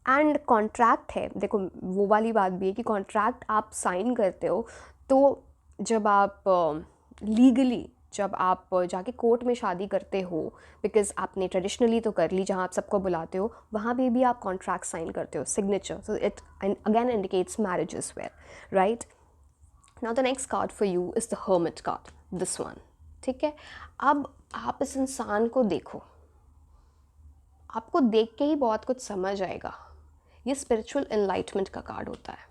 एंड कॉन्ट्रैक्ट है, देखो वो वाली बात भी है कि कॉन्ट्रैक्ट आप साइन करते हो, तो जब आप लीगली जब आप जाके कोर्ट में शादी करते हो, बिकॉज आपने ट्रेडिशनली तो कर ली, जहाँ आप सबको बुलाते हो वहाँ भी आप कॉन्ट्रैक्ट साइन करते हो, signature, so it again indicates marriage is well, right. Now the next card for you is the hermit card, this one, ठीक है। अब आप इस इंसान को देखो, आपको देख के ही बहुत कुछ समझ आएगा। ये स्पिरिचुअल एनलाइटमेंट का कार्ड होता है,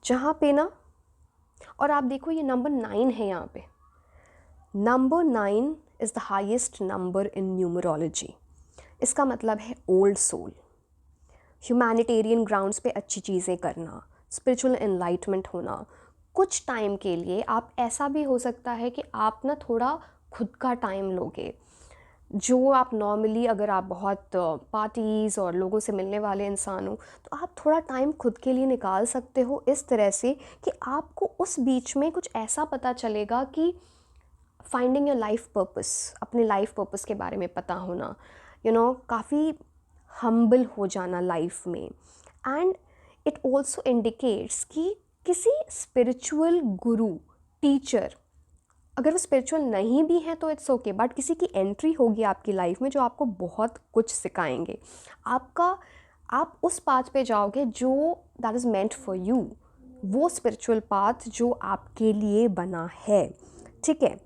जहाँ पे ना, और आप देखो ये नंबर 9 है यहाँ पे। Number 9 is the highest number in numerology. इसका मतलब है ओल्ड सोल, ह्यूमैनिटेरियन ग्राउंड्स पे अच्छी चीज़ें करना, स्पिरिचुअल एनलाइटमेंट होना। कुछ टाइम के लिए आप, ऐसा भी हो सकता है कि आप ना थोड़ा खुद का टाइम लोगे, जो आप नॉर्मली, अगर आप बहुत पार्टीज़ और लोगों से मिलने वाले इंसान हो, तो आप थोड़ा टाइम खुद के लिए निकाल सकते हो, इस तरह से कि आपको उस बीच में कुछ ऐसा पता चलेगा कि फाइंडिंग योर लाइफ पर्पस, अपने लाइफ पर्पस के बारे में पता होना, काफ़ी हम्बल हो जाना लाइफ में। एंड इट ऑल्सो इंडिकेट्स कि किसी स्पिरिचुअल गुरु, टीचर, अगर वो स्पिरिचुअल नहीं भी है तो इट्स ओके, बट किसी की एंट्री होगी आपकी लाइफ में जो आपको बहुत कुछ सिखाएंगे। आप उस पाथ पे जाओगे जो that is meant for you, वो स्पिरिचुअल पाथ जो आपके लिए बना है, ठीक है।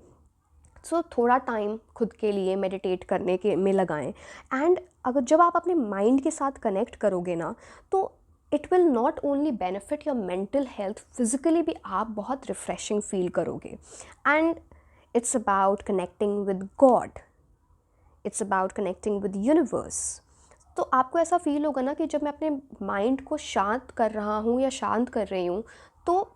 सो थोड़ा टाइम खुद के लिए मेडिटेट करने के में लगाएं। एंड अगर जब आप अपने माइंड के साथ कनेक्ट करोगे ना, तो it will not only benefit your mental health, physically भी आप बहुत रिफ्रेशिंग फील करोगे। And it's about connecting with God, it's about connecting with universe. तो आपको ऐसा फील होगा ना कि जब मैं अपने माइंड को शांत कर रहा हूँ या शांत कर रही हूँ, तो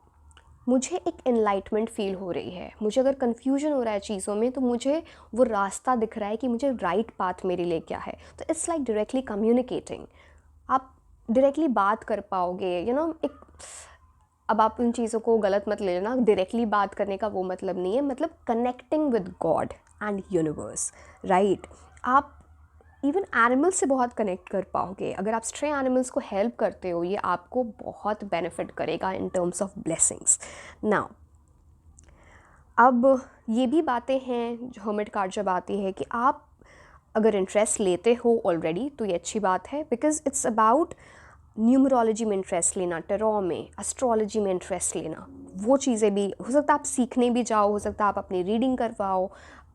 मुझे एक एनलाइटमेंट फील हो रही है। मुझे अगर कन्फ्यूजन हो रहा है चीज़ों में, तो मुझे वो रास्ता दिख रहा है कि मुझे राइट पाथ मेरे लिए क्या है। तो इट्स लाइक डायरेक्टली कम्युनिकेटिंग, आप डायरेक्टली बात कर पाओगे, एक, अब आप उन चीज़ों को गलत मत ले लेना, डायरेक्टली बात करने का वो मतलब नहीं है, मतलब connecting with God and universe, right. आप इवन एनिमल्स से बहुत कनेक्ट कर पाओगे, अगर आप स्ट्रे एनिमल्स को हेल्प करते हो, ये आपको बहुत बेनिफिट करेगा इन टर्म्स ऑफ ब्लेसिंग्स। नाउ अब ये भी बातें हैं जो हर्मिट कार्ड जब आती है कि आप अगर इंटरेस्ट लेते हो ऑलरेडी, तो ये अच्छी बात है, बिकॉज इट्स अबाउट न्यूमरोलॉजी में इंटरेस्ट लेना, टेरो में, एस्ट्रोलॉजी में इंटरेस्ट लेना। वो चीज़ें भी हो सकता है आप सीखने भी जाओ, हो सकता है आप अपनी रीडिंग करवाओ,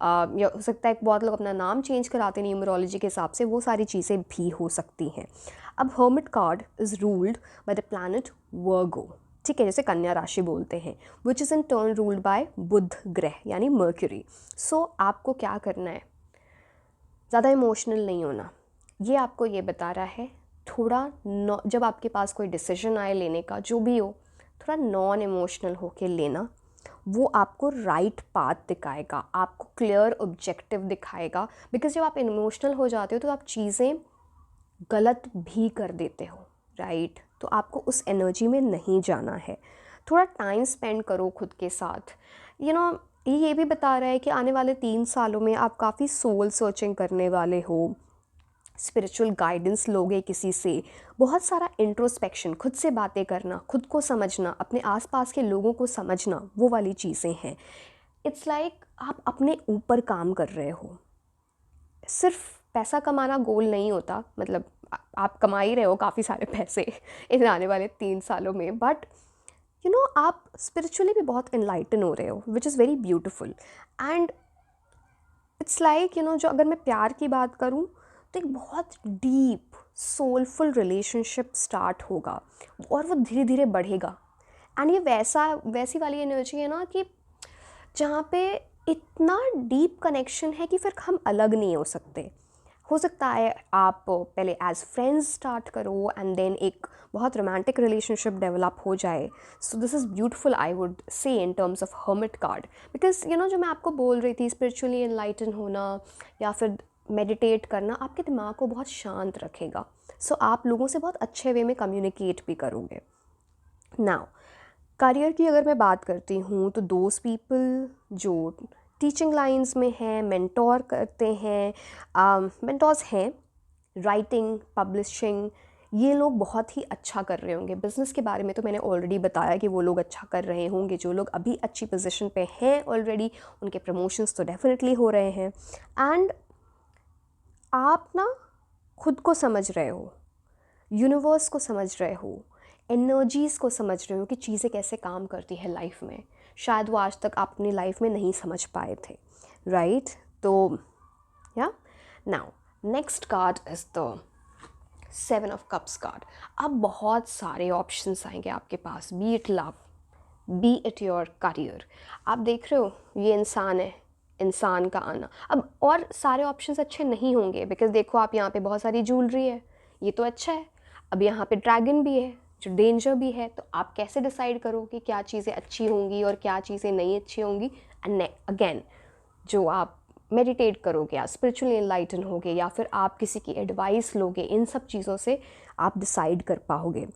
या हो सकता है बहुत लोग अपना नाम चेंज कराते हैं न्यूमरोलॉजी के हिसाब से, वो सारी चीज़ें भी हो सकती हैं। अब hermit card is ruled by the planet Virgo, ठीक है, जैसे कन्या राशि बोलते हैं, which is in turn ruled by बुध ग्रह यानी मर्क्यूरी। सो आपको क्या करना है, ज़्यादा इमोशनल नहीं होना। ये आपको ये बता रहा है, थोड़ा जब आपके पास कोई डिसीजन आए लेने का, जो भी हो, थोड़ा नॉन इमोशनल होके लेना, वो आपको राइट पाथ दिखाएगा, आपको क्लियर ऑब्जेक्टिव दिखाएगा। बिकॉज जब आप इमोशनल हो जाते हो तो आप चीज़ें गलत भी कर देते हो, राइट। तो आपको उस एनर्जी में नहीं जाना है, थोड़ा टाइम स्पेंड करो खुद के साथ। ये भी बता रहा है कि आने वाले 3 सालों में आप काफ़ी सोल सर्चिंग करने वाले हो, स्पिरिचुअल गाइडेंस लोगे किसी से, बहुत सारा इंट्रोस्पेक्शन, खुद से बातें करना, खुद को समझना, अपने आसपास के लोगों को समझना, वो वाली चीज़ें हैं। इट्स लाइक आप अपने ऊपर काम कर रहे हो। सिर्फ पैसा कमाना गोल नहीं होता, मतलब आप कमा ही रहे हो काफ़ी सारे पैसे इन आने वाले 3 सालों में, बट आप स्पिरिचुअली भी बहुत इनलाइटन हो रहे हो, which is very beautiful. And it's like जो अगर मैं प्यार की बात करूँ तो एक बहुत डीप सोलफुल रिलेशनशिप स्टार्ट होगा और वो धीरे धीरे बढ़ेगा। एंड ये वैसी वाली एनर्जी है ना कि जहाँ पे इतना डीप कनेक्शन है कि फिर हम अलग नहीं हो सकते। हो सकता है आप पहले एज फ्रेंड्स स्टार्ट करो एंड देन एक बहुत रोमांटिक रिलेशनशिप डेवलप हो जाए। So this is beautiful I would say in terms of hermit card, because जो मैं आपको बोल रही थी स्पिरिचुअली एनलाइटन होना या फिर मेडिटेट करना आपके दिमाग को बहुत शांत रखेगा। सो आप लोगों से बहुत अच्छे वे में कम्युनिकेट भी करोगे। नाउ करियर की अगर मैं बात करती हूँ तो दोस्त पीपल जो टीचिंग लाइंस में हैं, मेंटोर करते हैं, मेंटोर्स हैं, राइटिंग, पब्लिशिंग, ये लोग बहुत ही अच्छा कर रहे होंगे। बिज़नेस के बारे में तो मैंने ऑलरेडी बताया कि वो लोग अच्छा कर रहे होंगे। जो लोग अभी अच्छी पोजीशन पे हैं ऑलरेडी, उनके प्रमोशंस तो डेफिनेटली हो रहे हैं। एंड आप ना खुद को समझ रहे हो, यूनिवर्स को समझ रहे हो, एनर्जीज़ को समझ रहे हो कि चीज़ें कैसे काम करती है लाइफ में। शायद वो आज तक आप अपनी लाइफ में नहीं समझ पाए थे, राइट? तो या now next card is the 7 of cups card. अब बहुत सारे ऑप्शंस आएंगे आपके पास, be it love, be it your career. आप देख रहे हो ये इंसान है, इंसान का आना। अब और सारे ऑप्शंस अच्छे नहीं होंगे, बिकॉज देखो आप यहाँ पे बहुत सारी ज्वेलरी है, ये तो अच्छा है। अब यहाँ पे ड्रैगन भी है जो डेंजर भी है। तो आप कैसे डिसाइड करो कि क्या चीज़ें अच्छी होंगी और क्या चीज़ें नहीं अच्छी होंगी? एंड अगेन जो आप मेडिटेट करोगे या स्पिरिचुअली एनलाइटन होगे या फिर आप किसी की एडवाइस लोगे, इन सब चीज़ों से आप डिसाइड कर पाओगे।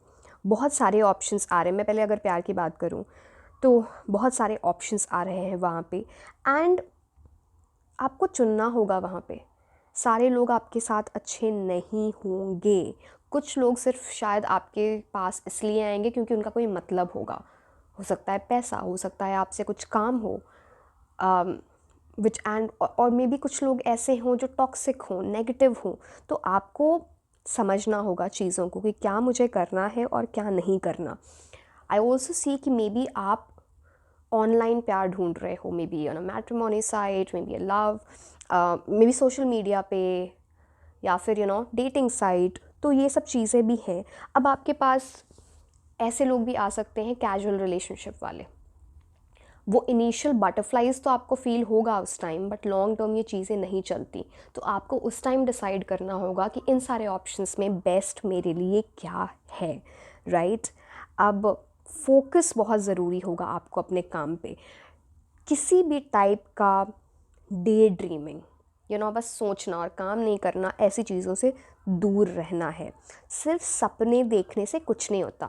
बहुत सारे ऑप्शंस आ रहे हैं। मैं पहले अगर प्यार की बात करूं तो बहुत सारे ऑप्शंस आ रहे हैं वहाँ पे, एंड आपको चुनना होगा। वहाँ पे सारे लोग आपके साथ अच्छे नहीं होंगे। कुछ लोग सिर्फ शायद आपके पास इसलिए आएंगे क्योंकि उनका कोई मतलब होगा। हो सकता है पैसा, हो सकता है आपसे कुछ काम हो, विच एंड और मे बी कुछ लोग ऐसे हों जो टॉक्सिक हों, नेगेटिव हों। तो आपको समझना होगा चीज़ों को कि क्या मुझे करना है और क्या नहीं करना। आई ऑल्सो सी कि मे बी आप ऑनलाइन प्यार ढूंढ रहे हो, may be on a matrimony site, may be a love, may be social media पे या फिर डेटिंग साइट। तो ये सब चीज़ें भी हैं। अब आपके पास ऐसे लोग भी आ सकते हैं कैजुअल रिलेशनशिप वाले। वो इनिशियल बटरफ्लाइज तो आपको फील होगा उस टाइम, बट लॉन्ग टर्म ये चीज़ें नहीं चलती। तो आपको उस टाइम डिसाइड करना होगा कि इन सारे ऑप्शंस में बेस्ट मेरे लिए क्या है, राइट? अब फोकस बहुत ज़रूरी होगा आपको अपने काम पे। किसी भी टाइप का डे ड्रीमिंग, बस सोचना और काम नहीं करना, ऐसी चीज़ों से दूर रहना है। सिर्फ सपने देखने से कुछ नहीं होता,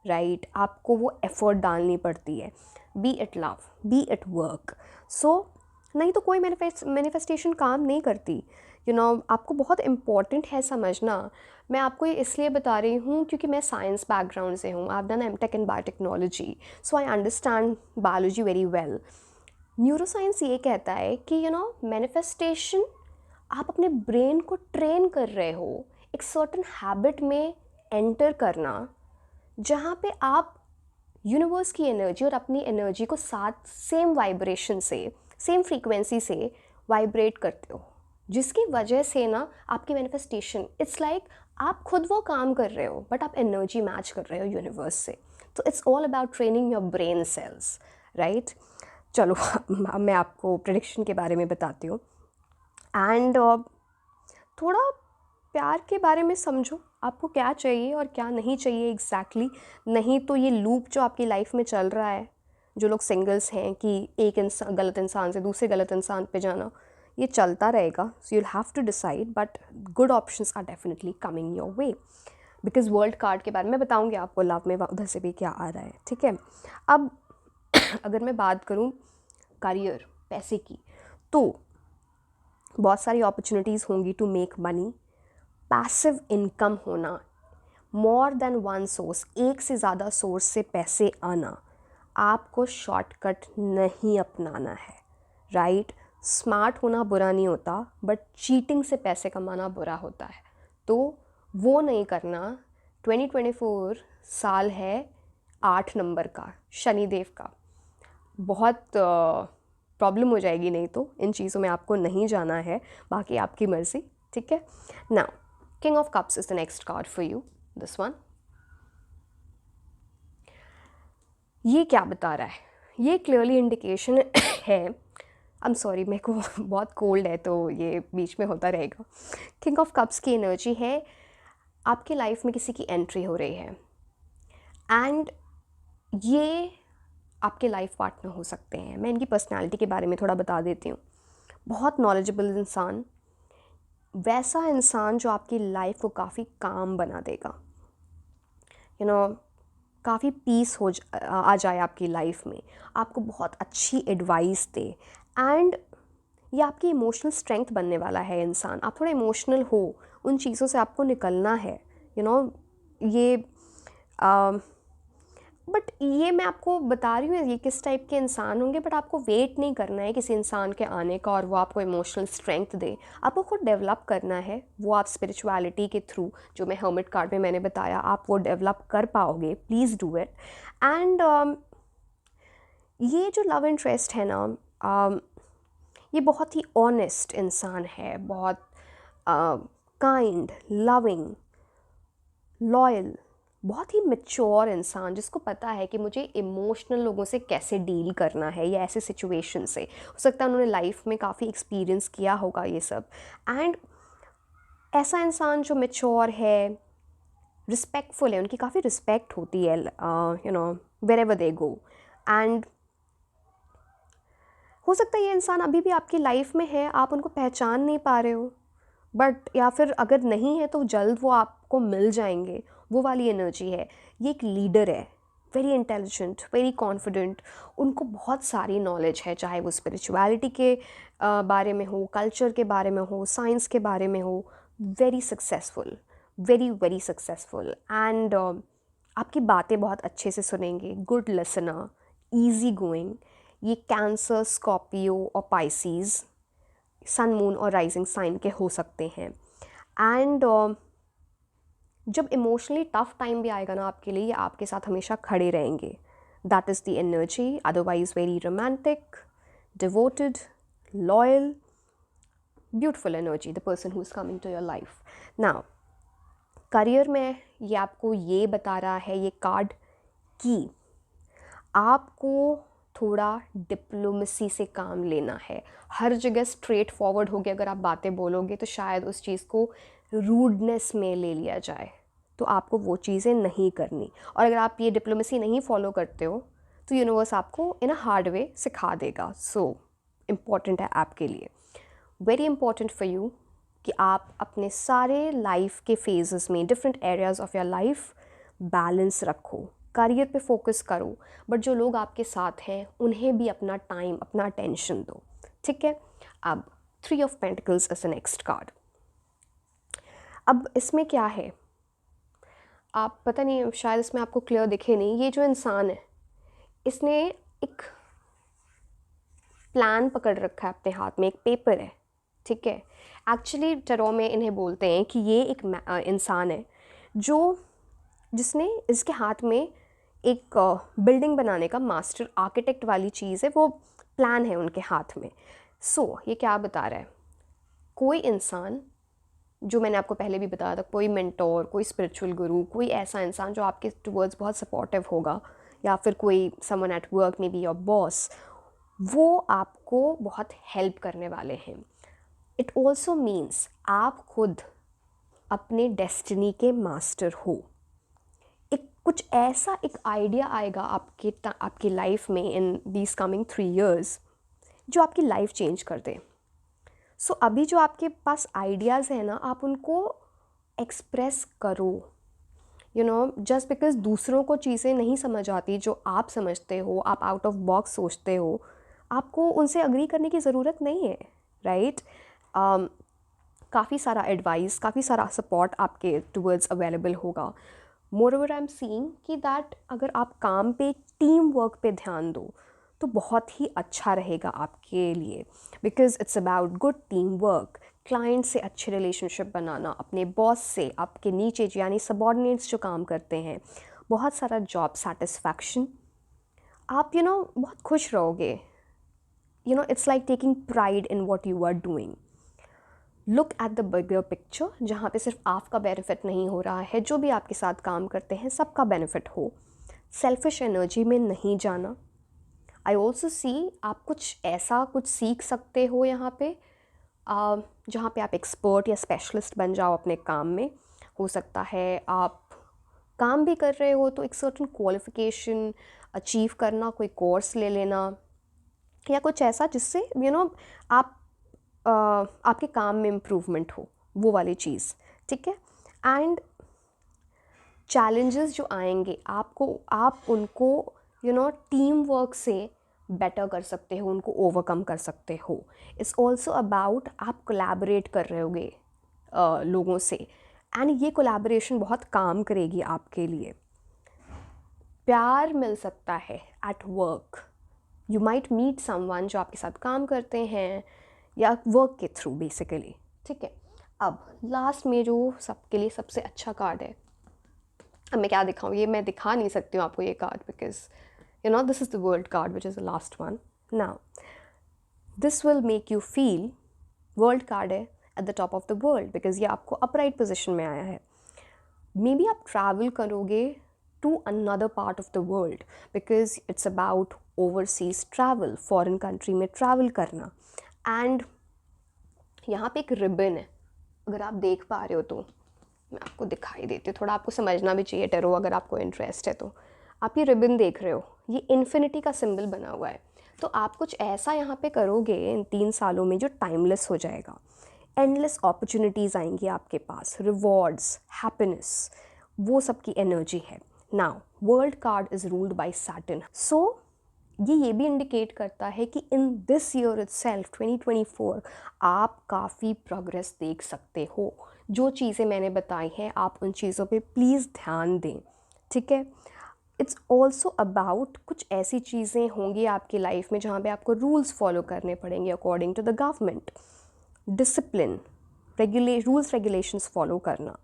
राइट? आपको वो एफर्ट डालनी पड़ती है, be it love, be it work. So नहीं तो कोई मैनिफेस्टेशन काम नहीं करती। आपको बहुत इम्पॉर्टेंट है समझना। मैं आपको ये इसलिए बता रही हूँ क्योंकि मैं साइंस बैकग्राउंड से हूँ। I have done MTech in biotechnology, so I understand biology very well. Neuroscience ये कहता है कि मैनिफेस्टेशन आप अपने ब्रेन को ट्रेन कर रहे हो एक सर्टन हैबिट में एंटर करना, जहाँ पे आप यूनिवर्स की एनर्जी और अपनी एनर्जी को साथ सेम वाइब्रेशन से, सेम फ्रीक्वेंसी से वाइब्रेट करते हो, जिसकी वजह से ना आपकी मैनिफेस्टेशन इट्स लाइक आप खुद वो काम कर रहे हो बट आप एनर्जी मैच कर रहे हो यूनिवर्स से। तो it's all about training your brain cells, right? चलो अब मैं आपको प्रेडिक्शन के बारे में बताती हूँ। एंड थोड़ा प्यार के बारे में समझो, आपको क्या चाहिए और क्या नहीं चाहिए एग्जैक्टली। नहीं तो ये लूप जो आपकी लाइफ में चल रहा है, जो लोग सिंगल्स हैं कि एक इंसान गलत इंसान से दूसरे गलत इंसान पे जाना, ये चलता रहेगा। So you'll have to decide, but good options are definitely coming your way. Because world card के बारे में बताऊँगी आपको, लव में उधर से भी क्या आ रहा है, ठीक है? अब अगर मैं बात करूँ करियर, पैसे की, तो बहुत सारी अपॉर्चुनिटीज़ होंगी to make money. Passive income होना, मोर देन वन सोर्स, एक से ज़्यादा सोर्स से पैसे आना। आपको शॉर्टकट नहीं अपनाना है, राइट? स्मार्ट होना बुरा नहीं होता, बट चीटिंग से पैसे कमाना बुरा होता है। तो वो नहीं करना। 2024 साल है 8 नंबर का, शनिदेव का। बहुत प्रॉब्लम हो जाएगी नहीं तो, इन चीज़ों में आपको नहीं जाना है, बाकी आपकी मर्ज़ी, ठीक है। Now king of cups is the next card for you, this one. ये क्या बता रहा है? ये क्लियरली इंडिकेशन है, आई एम सॉरी मेरे को बहुत कोल्ड है तो ये बीच में होता रहेगा। किंग ऑफ कप्स की एनर्जी है आपके लाइफ में किसी की एंट्री हो रही है, एंड ये आपके लाइफ पार्टनर हो सकते हैं। मैं इनकी पर्सनालिटी के बारे में थोड़ा बता देती हूँ। बहुत नॉलेजेबल इंसान, वैसा इंसान जो आपकी लाइफ को काफ़ी काम बना देगा, यू नो, काफ़ी पीस आ जाए आपकी लाइफ में, आपको बहुत अच्छी एडवाइस दे, एंड ये आपकी इमोशनल स्ट्रेंथ बनने वाला है इंसान। आप थोड़ा इमोशनल हो, उन चीज़ों से आपको निकलना है, यू नो, ये बट ये मैं आपको बता रही हूँ ये किस टाइप के इंसान होंगे, बट आपको वेट नहीं करना है किसी इंसान के आने का और वो आपको इमोशनल स्ट्रेंथ दे। आपको खुद डेवलप करना है, वो आप स्पिरिचुअलिटी के थ्रू, जो मैं हर्मिट कार्ड में मैंने बताया, आप वो डेवलप कर पाओगे। Please do it. एंड ये जो लव इंटरेस्ट है ना, ये बहुत ही ऑनेस्ट इंसान है, बहुत काइंड, लविंग, लॉयल, बहुत ही मैच्योर इंसान, जिसको पता है कि मुझे इमोशनल लोगों से कैसे डील करना है या ऐसे सिचुएशन से। हो सकता है उन्होंने लाइफ में काफ़ी एक्सपीरियंस किया होगा ये सब। एंड ऐसा इंसान जो मैच्योर है, रिस्पेक्टफुल है, उनकी काफ़ी रिस्पेक्ट होती है, you know, wherever they go. And हो सकता है ये इंसान अभी भी आपकी लाइफ में है, आप उनको पहचान नहीं पा रहे हो, बट या फिर अगर नहीं है तो जल्द वो आपको मिल जाएंगे, वो वाली एनर्जी है। ये एक लीडर है, वेरी इंटेलिजेंट, वेरी कॉन्फिडेंट, उनको बहुत सारी नॉलेज है, चाहे वो स्पिरिचुअलिटी के बारे में हो, कल्चर के बारे में हो, साइंस के बारे में हो। Very successful, very very successful, and आपकी बातें बहुत अच्छे से सुनेंगे, गुड लिसनर, ईजी गोइंग। ये कैंसर, स्कॉर्पियो और पाइसीज़, सन, मून और राइजिंग साइन के हो सकते हैं। एंड जब इमोशनली टफ टाइम भी आएगा ना आपके लिए, ये आपके साथ हमेशा खड़े रहेंगे। That is the energy. Otherwise very romantic, devoted, loyal, beautiful energy, the person who is coming to your life. Now career में ये आपको ये बता रहा है ये कार्ड कि आपको थोड़ा डिप्लोमेसी से काम लेना है। हर जगह स्ट्रेट फॉरवर्ड होके अगर आप बातें बोलोगे तो शायद उस चीज़ को रूडनेस में ले लिया जाए, तो आपको वो चीज़ें नहीं करनी। और अगर आप ये डिप्लोमेसी नहीं फॉलो करते हो तो यूनिवर्स आपको इन अ हार्ड वे सिखा देगा। सो इम्पॉर्टेंट है आपके लिए, वेरी इंपॉर्टेंट फॉर यू, कि आप अपने सारे लाइफ के फेजेस में, different areas of your life balance रखो। करियर पे फोकस करो, बट जो लोग आपके साथ हैं उन्हें भी अपना टाइम, अपना अटेंशन दो, ठीक है। अब 3 of pentacles is the next card. अब इसमें क्या है, आप पता नहीं, शायद इसमें आपको क्लियर दिखे नहीं। ये जो इंसान है इसने एक प्लान पकड़ रखा है अपने हाथ में, एक पेपर है, ठीक है। एक्चुअली टैरो में इन्हें बोलते हैं कि ये एक इंसान है जिसने इसके हाथ में एक बिल्डिंग बनाने का मास्टर आर्किटेक्ट वाली चीज़ है, वो प्लान है उनके हाथ में। सो ये क्या बता रहा है, कोई इंसान, जो मैंने आपको पहले भी बताया था, कोई मेंटोर, कोई स्पिरिचुअल गुरु, कोई ऐसा इंसान जो आपके टुवर्ड्स बहुत सपोर्टिव होगा, या फिर कोई समवन एट वर्क में बी योर बॉस, वो आपको बहुत हेल्प करने वाले हैं। इट ऑल्सो मीन्स आप खुद अपने डेस्टिनी के मास्टर हो। एक कुछ ऐसा एक आइडिया आएगा आपकी लाइफ में इन दीज कमिंग 3 years जो आपकी लाइफ चेंज कर दे। सो अभी जो आपके पास आइडियाज़ हैं ना, आप उनको एक्सप्रेस करो, यू नो, जस्ट बिकॉज दूसरों को चीज़ें नहीं समझ आती जो आप समझते हो, आप आउट ऑफ बॉक्स सोचते हो, आपको उनसे अग्री करने की ज़रूरत नहीं है, राइट। काफ़ी सारा एडवाइस, काफ़ी सारा सपोर्ट आपके टुवर्ड्स अवेलेबल होगा। मोरओवर आई एम सीइंग कि दैट अगर आप काम पे, टीम वर्क पे ध्यान दो तो बहुत ही अच्छा रहेगा आपके लिए, because it's about good team work, client से अच्छे रिलेशनशिप बनाना, अपने बॉस से, आपके नीचे यानी सबॉर्डिनेट्स जो काम करते हैं, बहुत सारा जॉब सेटिस्फैक्शन, आप बहुत खुश रहोगे। It's like taking pride in what you are doing. Look at the bigger picture, जहाँ पे सिर्फ आपका बेनिफिट नहीं हो रहा है, जो भी आपके साथ काम करते हैं सबका बेनिफिट हो। सेल्फिश एनर्जी में नहीं जाना। आई ऑल्सो सी आप कुछ ऐसा कुछ सीख सकते हो यहाँ पे जहाँ पे आप एक्सपर्ट या स्पेशलिस्ट बन जाओ अपने काम में। हो सकता है आप काम भी कर रहे हो तो एक सर्टन क्वालिफिकेशन अचीव करना, कोई कोर्स ले लेना या कुछ ऐसा जिससे आप आपके काम में इम्प्रूवमेंट हो, वो वाली चीज़, ठीक है। एंड चैलेंजेस जो आएंगे आप उनको टीम वर्क से बेटर कर सकते हो, उनको ओवरकम कर सकते हो। इट्स ऑल्सो अबाउट आप कोलैबोरेट कर रहे होगे लोगों से, एंड ये कोलैबोरेशन बहुत काम करेगी आपके लिए। प्यार मिल सकता है at work. You might meet someone जो आपके साथ काम करते हैं या वर्क के थ्रू बेसिकली, ठीक है। अब लास्ट में जो सबके लिए सबसे अच्छा कार्ड है, अब मैं क्या दिखाऊँ, ये मैं दिखा नहीं सकती हूँ आपको ये card, because this is the world card which is the last one. Now this will make you feel, world card है at the top of the world, because ये आपको अपराइट पोजिशन में आया है। मे बी आप travel करोगे to another part of the world, because it's about overseas travel, foreign country में travel करना। एंड यहाँ पे एक रिबन है, अगर आप देख पा रहे हो तो मैं आपको दिखाई देती हूँ, थोड़ा आपको समझना भी चाहिए टेरो, अगर आपको इंटरेस्ट है तो। आप ये रिबन देख रहे हो, ये इन्फिनिटी का सिंबल बना हुआ है। तो आप कुछ ऐसा यहाँ पे करोगे इन 3 सालों में जो टाइमलेस हो जाएगा। एंडलेस अपॉर्चुनिटीज़ आएंगी आपके पास, रिवॉर्ड्स, हैप्पीनेस, वो सब की एनर्जी है। Now world card is ruled by Saturn, so ये भी इंडिकेट करता है कि इन दिस ईयर इटसेल्फ 2024 आप काफ़ी प्रोग्रेस देख सकते हो। जो चीज़ें मैंने बताई हैं आप उन चीज़ों पे प्लीज़ ध्यान दें, ठीक है। इट्स ऑल्सो अबाउट कुछ ऐसी चीज़ें होंगी आपकी लाइफ में जहाँ पे आपको रूल्स फॉलो करने पड़ेंगे according to the government. Discipline, rules regulations follow करना।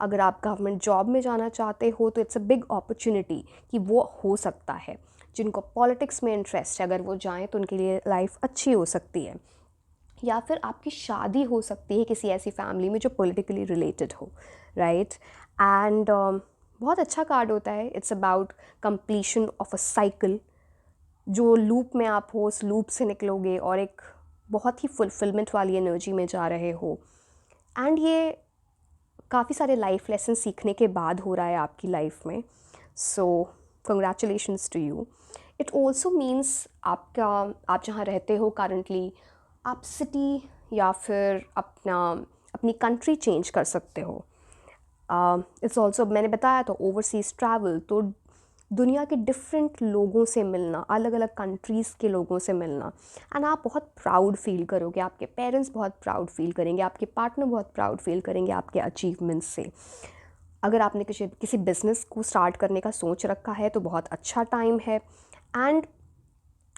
अगर आप गवर्नमेंट जॉब में जाना चाहते हो तो इट्स अ बिग अपॉर्चुनिटी कि वो हो सकता है। जिनको पॉलिटिक्स में इंटरेस्ट है, अगर वो जाएं तो उनके लिए लाइफ अच्छी हो सकती है। या फिर आपकी शादी हो सकती है किसी ऐसी फैमिली में जो पॉलिटिकली रिलेटेड हो, राइट। एंड बहुत अच्छा कार्ड होता है। It's about completion of a cycle, जो लूप में आप हो उस लूप से निकलोगे और एक बहुत ही फुलफिलमेंट वाली एनर्जी में जा रहे हो। एंड ये काफ़ी सारे लाइफ लेसन सीखने के बाद हो रहा है आपकी लाइफ में, so congratulations to you. It also means आप जहाँ रहते हो करंटली, आप सिटी या फिर अपनी कंट्री चेंज कर सकते हो। इट्स ऑल्सो, मैंने बताया था, ओवरसीज़ ट्रैवल, तो दुनिया के डिफरेंट लोगों से मिलना, अलग अलग कंट्रीज़ के लोगों से मिलना, एंड आप बहुत प्राउड फील करोगे, आपके पेरेंट्स बहुत प्राउड फील करेंगे, आपके पार्टनर बहुत प्राउड फील करेंगे आपके अचीवमेंट्स से। अगर आपने किसी बिज़नेस को स्टार्ट करने का सोच रखा है तो बहुत अच्छा टाइम है। And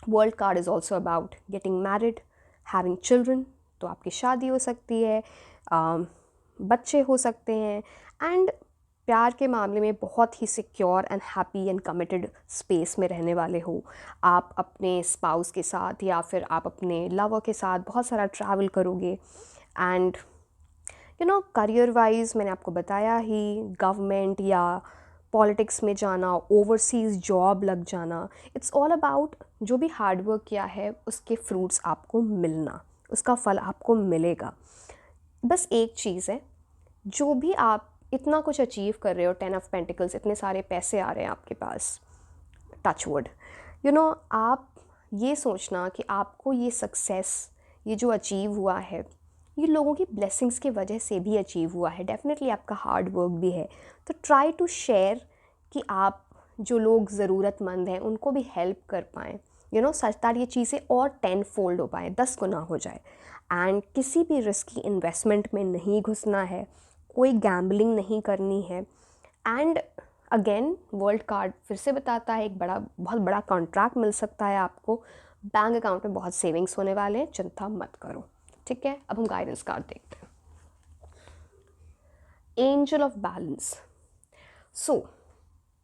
world card is also about getting married, having children, तो आपकी शादी हो सकती है, बच्चे हो सकते हैं। एंड प्यार के मामले में बहुत ही secure and happy and committed space में रहने वाले हो। आप अपने स्पाउस के साथ या फिर आप अपने लवर के साथ बहुत सारा ट्रैवल करोगे। एंड करियर वाइज मैंने आपको बताया ही, गवर्नमेंट या पॉलिटिक्स में जाना, ओवरसीज़ जॉब लग जाना, इट्स ऑल अबाउट जो भी हार्डवर्क किया है उसके फ्रूट्स आपको मिलना, उसका फल आपको मिलेगा। बस एक चीज़ है, जो भी आप इतना कुछ अचीव कर रहे हो, 10 ऑफ पेंटिकल्स, इतने सारे पैसे आ रहे हैं आपके पास, टचवुड, आप ये सोचना कि आपको ये सक्सेस, ये जो अचीव हुआ है, ये लोगों की ब्लेसिंग्स की वजह से भी अचीव हुआ है। डेफिनेटली आपका हार्ड वर्क भी है, तो ट्राई टू शेयर कि आप जो लोग ज़रूरतमंद हैं उनको भी हेल्प कर पाएँ, ताकि ये चीज़ें और 10 फोल्ड हो पाए, 10 गुना हो जाए। एंड किसी भी रिस्की इन्वेस्टमेंट में नहीं घुसना है, कोई गैम्बलिंग नहीं करनी है। एंड अगेन वर्ल्ड कार्ड फिर से बताता है, बहुत बड़ा कॉन्ट्रैक्ट मिल सकता है आपको, बैंक अकाउंट में बहुत सेविंग्स होने वाले हैं, चिंता मत करो। ठीक है, अब हम गाइडेंस कार्ड देखते हैं। Angel of balance. सो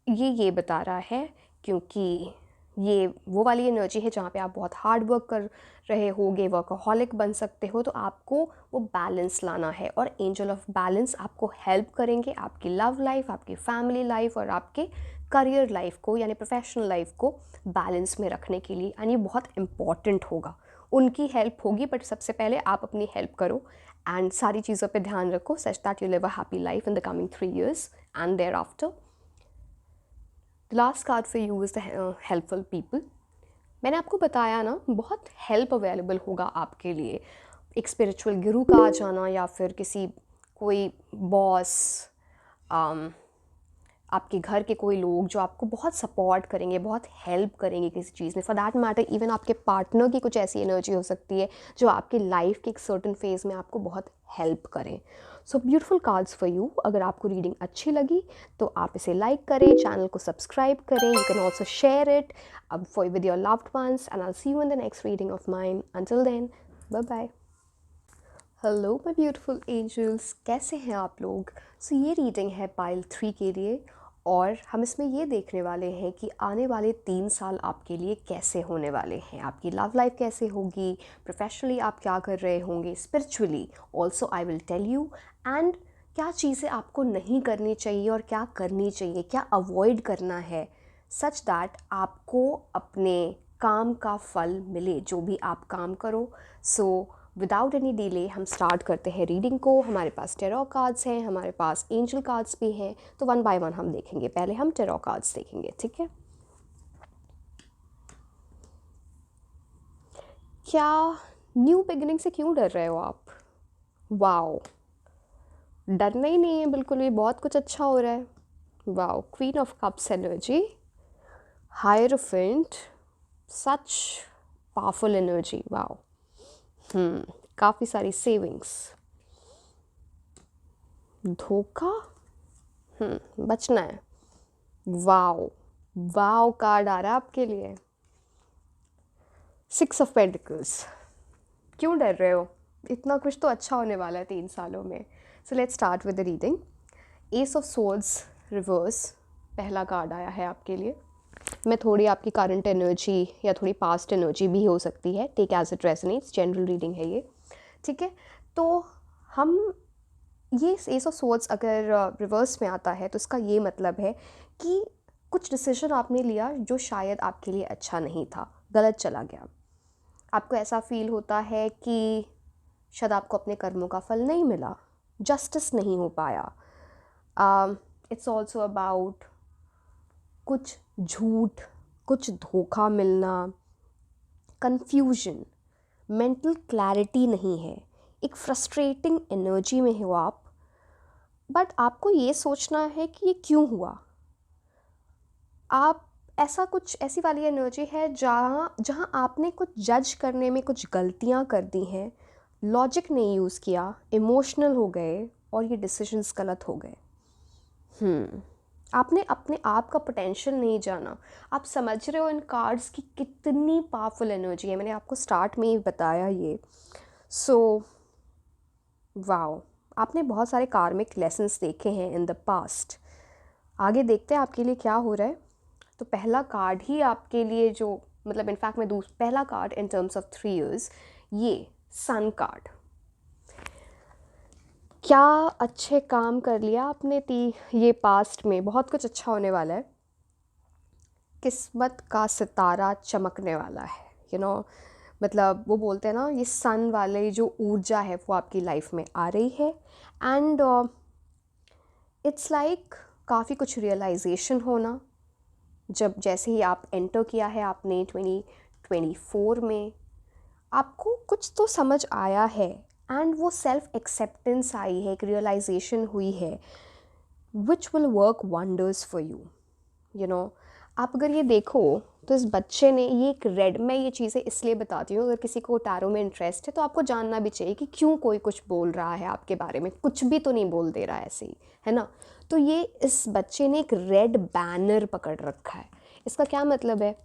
ये बता रहा है, क्योंकि ये वो वाली एनर्जी है जहाँ पे आप बहुत हार्ड वर्क कर रहे होगे, वर्कaholic बन सकते हो, तो आपको वो बैलेंस लाना है। और एंजल ऑफ बैलेंस आपको हेल्प करेंगे आपकी लव लाइफ, आपकी फैमिली लाइफ और आपके करियर लाइफ को यानी प्रोफेशनल लाइफ को बैलेंस में रखने के लिए। एंड ये बहुत इम्पॉर्टेंट होगा, उनकी हेल्प होगी, बट सबसे पहले आप अपनी हेल्प करो एंड सारी चीज़ों पे ध्यान रखो, such that you live a happy life in the coming 3 years and thereafter. The last card for you is the helpful people। मैंने आपको बताया ना, बहुत हेल्प अवेलेबल होगा आपके लिए। एक स्पिरिचुअल गुरु का आ जाना या फिर किसी कोई बॉस, आपके घर के कोई लोग जो आपको बहुत सपोर्ट करेंगे, बहुत हेल्प करेंगे किसी चीज़ में। फॉर दैट मैटर इवन आपके पार्टनर की कुछ ऐसी एनर्जी हो सकती है जो आपकी लाइफ के एक सर्टन फेज़ में आपको बहुत हेल्प करें। So beautiful cards for you. अगर आपको रीडिंग अच्छी लगी तो आप इसे लाइक करें, चैनल को सब्सक्राइब करें, you can also share it for with your loved ones and I will see you in the next reading of mine. Until then, bye bye. Hello my beautiful angels, कैसे हैं आप लोग? सो ये reading है pile 3 के लिए, और हम इसमें ये देखने वाले हैं कि आने वाले 3 साल आपके लिए कैसे होने वाले हैं। आपकी लव लाइफ कैसे होगी, प्रोफेशनली आप क्या कर रहे होंगे, spiritually also I will tell you, and क्या चीज़ें आपको नहीं करनी चाहिए और क्या करनी चाहिए, क्या अवॉइड करना है, सच दैट आपको अपने काम का फल मिले जो भी आप काम करो। सो विदाउट एनी डिले हम स्टार्ट करते हैं रीडिंग को। हमारे पास टेरो कार्ड्स हैं, हमारे पास एंजल कार्ड्स भी हैं, तो 1 by 1 हम देखेंगे। पहले हम टेरो कार्ड्स देखेंगे, ठीक है? क्या न्यू बिगिनिंग से क्यों डर रहे हो आप? वाओ, डरना ही नहीं है बिल्कुल भी, बहुत कुछ अच्छा हो रहा है। Wow, queen of cups energy, hierophant, such powerful energy. Wow, काफ़ी सारी सेविंग्स, धोखा, बचना है। वाओ, वाओ कार्ड आ रहा है आपके लिए, 6 ऑफ पेंटिकल्स। क्यों डर रहे हो? इतना कुछ तो अच्छा होने वाला है 3 सालों में। So let's start with the reading. S of swords reverse पहला कार्ड आया है आपके लिए। मैं थोड़ी आपकी करंट एनर्जी या थोड़ी पास्ट एनर्जी भी हो सकती है, take as it resonates, general reading है ये, ठीक है? तो हम ये एस ऑफ सोर्ड्स अगर रिवर्स में आता है तो इसका ये मतलब है कि कुछ डिसीजन आपने लिया जो शायद आपके लिए अच्छा नहीं था, गलत चला गया। आपको ऐसा फील होता है कि शायद आपको अपने कर्मों का फल नहीं मिला, जस्टिस नहीं हो पाया। इट्स ऑल्सो अबाउट कुछ झूठ, कुछ धोखा मिलना, कन्फ्यूजन, मेंटल क्लैरिटी नहीं है, एक फ्रस्ट्रेटिंग एनर्जी में हो आप, बट आपको ये सोचना है कि ये क्यों हुआ। आप ऐसा कुछ, ऐसी वाली एनर्जी है जहाँ आपने कुछ जज करने में कुछ गलतियाँ कर दी हैं, लॉजिक नहीं यूज़ किया, इमोशनल हो गए और ये डिसीजंस गलत हो गए। आपने अपने आप का पोटेंशियल नहीं जाना। आप समझ रहे हो इन कार्ड्स की कितनी पावरफुल एनर्जी है, मैंने आपको स्टार्ट में ही बताया ये। सो वाओ, आपने बहुत सारे कार्मिक लेसन्स देखे हैं इन द पास्ट। आगे देखते हैं आपके लिए क्या हो रहा है। तो पहला कार्ड ही आपके लिए जो, मतलब इनफैक्ट मैं पहला card in terms of 3 years, ये सन कार्ड। क्या अच्छे काम कर लिया आपने ये पास्ट में, बहुत कुछ अच्छा होने वाला है, किस्मत का सितारा चमकने वाला है, मतलब वो बोलते हैं ना, ये सन वाले जो ऊर्जा है वो आपकी लाइफ में आ रही है। एंड इट्स लाइक काफ़ी कुछ रियलाइजेशन होना, जब जैसे ही आप एंटर किया है आपने 2024 में, आपको कुछ तो समझ आया है एंड वो सेल्फ एक्सेप्टेंस आई है, एक रियलाइजेशन हुई है which will work wonders for you. आप अगर ये देखो तो इस बच्चे ने ये एक रेड, मैं ये चीज़ें इसलिए बताती हूँ, अगर किसी को टैरो में इंटरेस्ट है तो आपको जानना भी चाहिए कि क्यों कोई कुछ बोल रहा है आपके बारे में, कुछ भी तो नहीं बोल दे रहा है ऐसे ही, है ना? तो ये इस बच्चे ने एक रेड बैनर पकड़ रखा है। इसका क्या मतलब है?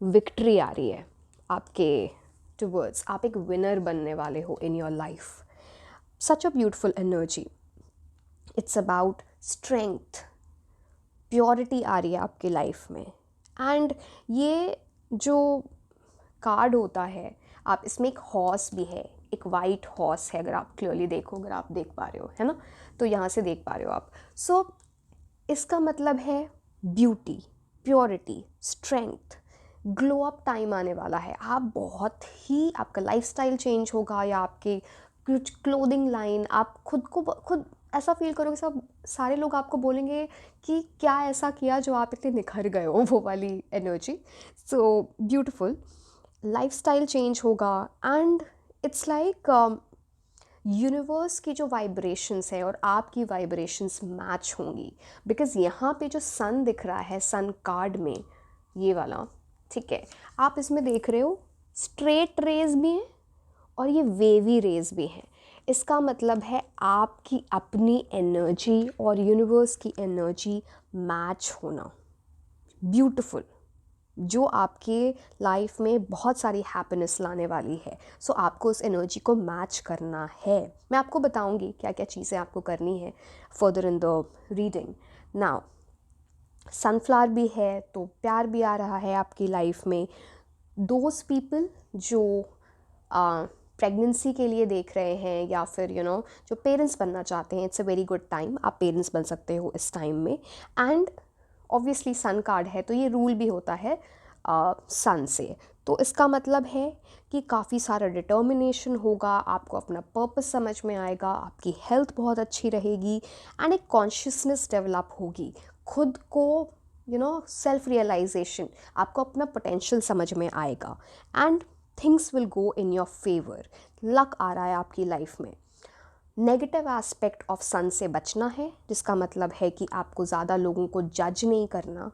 विक्ट्री आ रही है आपके टूवर्ड्स, आप एक विनर बनने वाले हो in your life. Such a beautiful energy. It's about strength, purity आ रही है आपकी लाइफ में. एंड ये जो कार्ड होता है, आप इसमें एक हॉर्स भी है, एक वाइट हॉर्स है, अगर आप क्लियरली देखो, अगर आप देख पा रहे हो, है ना, तो यहाँ से देख पा रहे हो आप. सो इसका मतलब है beauty, purity, strength, glow up time आने वाला है. आप बहुत ही, आपका लाइफस्टाइल चेंज होगा, या आपकी कुछ क्लोथिंग लाइन, आप खुद को खुद ऐसा फील करोगे, सब सारे लोग आपको बोलेंगे कि क्या ऐसा किया जो आप इतने निखर गए हो, वो वाली energy. So beautiful lifestyle change होगा. एंड इट्स लाइक यूनिवर्स की जो वाइब्रेशंस है और आपकी वाइब्रेशंस मैच होंगी. बिकॉज़ यहाँ पे जो सन दिख रहा है, सन कार्ड में ये वाला, ठीक है, आप इसमें देख रहे हो स्ट्रेट रेज भी हैं और ये वेवी रेज भी हैं. इसका मतलब है आपकी अपनी एनर्जी और यूनिवर्स की एनर्जी मैच होना. ब्यूटीफुल, जो आपके लाइफ में बहुत सारी हैप्पीनेस लाने वाली है. सो आपको उस एनर्जी को मैच करना है. मैं आपको बताऊंगी क्या क्या चीज़ें आपको करनी है further in the reading. Now sunflower भी है तो प्यार भी आ रहा है आपकी लाइफ में. दोज पीपल जो प्रेगनेंसी के लिए देख रहे हैं, या फिर जो पेरेंट्स बनना चाहते हैं, it's a very good time. आप पेरेंट्स बन सकते हो इस टाइम में. एंड ऑब्वियसली सन कार्ड है तो ये रूल भी होता है सन से. तो इसका मतलब है कि काफ़ी सारा डिटर्मिनेशन होगा, आपको अपना पर्पस समझ में आएगा, आपकी हेल्थ बहुत अच्छी रहेगी, एंड एक कॉन्शियसनेस डेवलप होगी. खुद को सेल्फ रियलाइजेशन, आपको अपना पोटेंशियल समझ में आएगा. And things will go in your favour. Luck आ रहा है आपकी लाइफ में. नेगेटिव एस्पेक्ट ऑफ सन से बचना है, जिसका मतलब है कि आपको ज़्यादा लोगों को जज नहीं करना,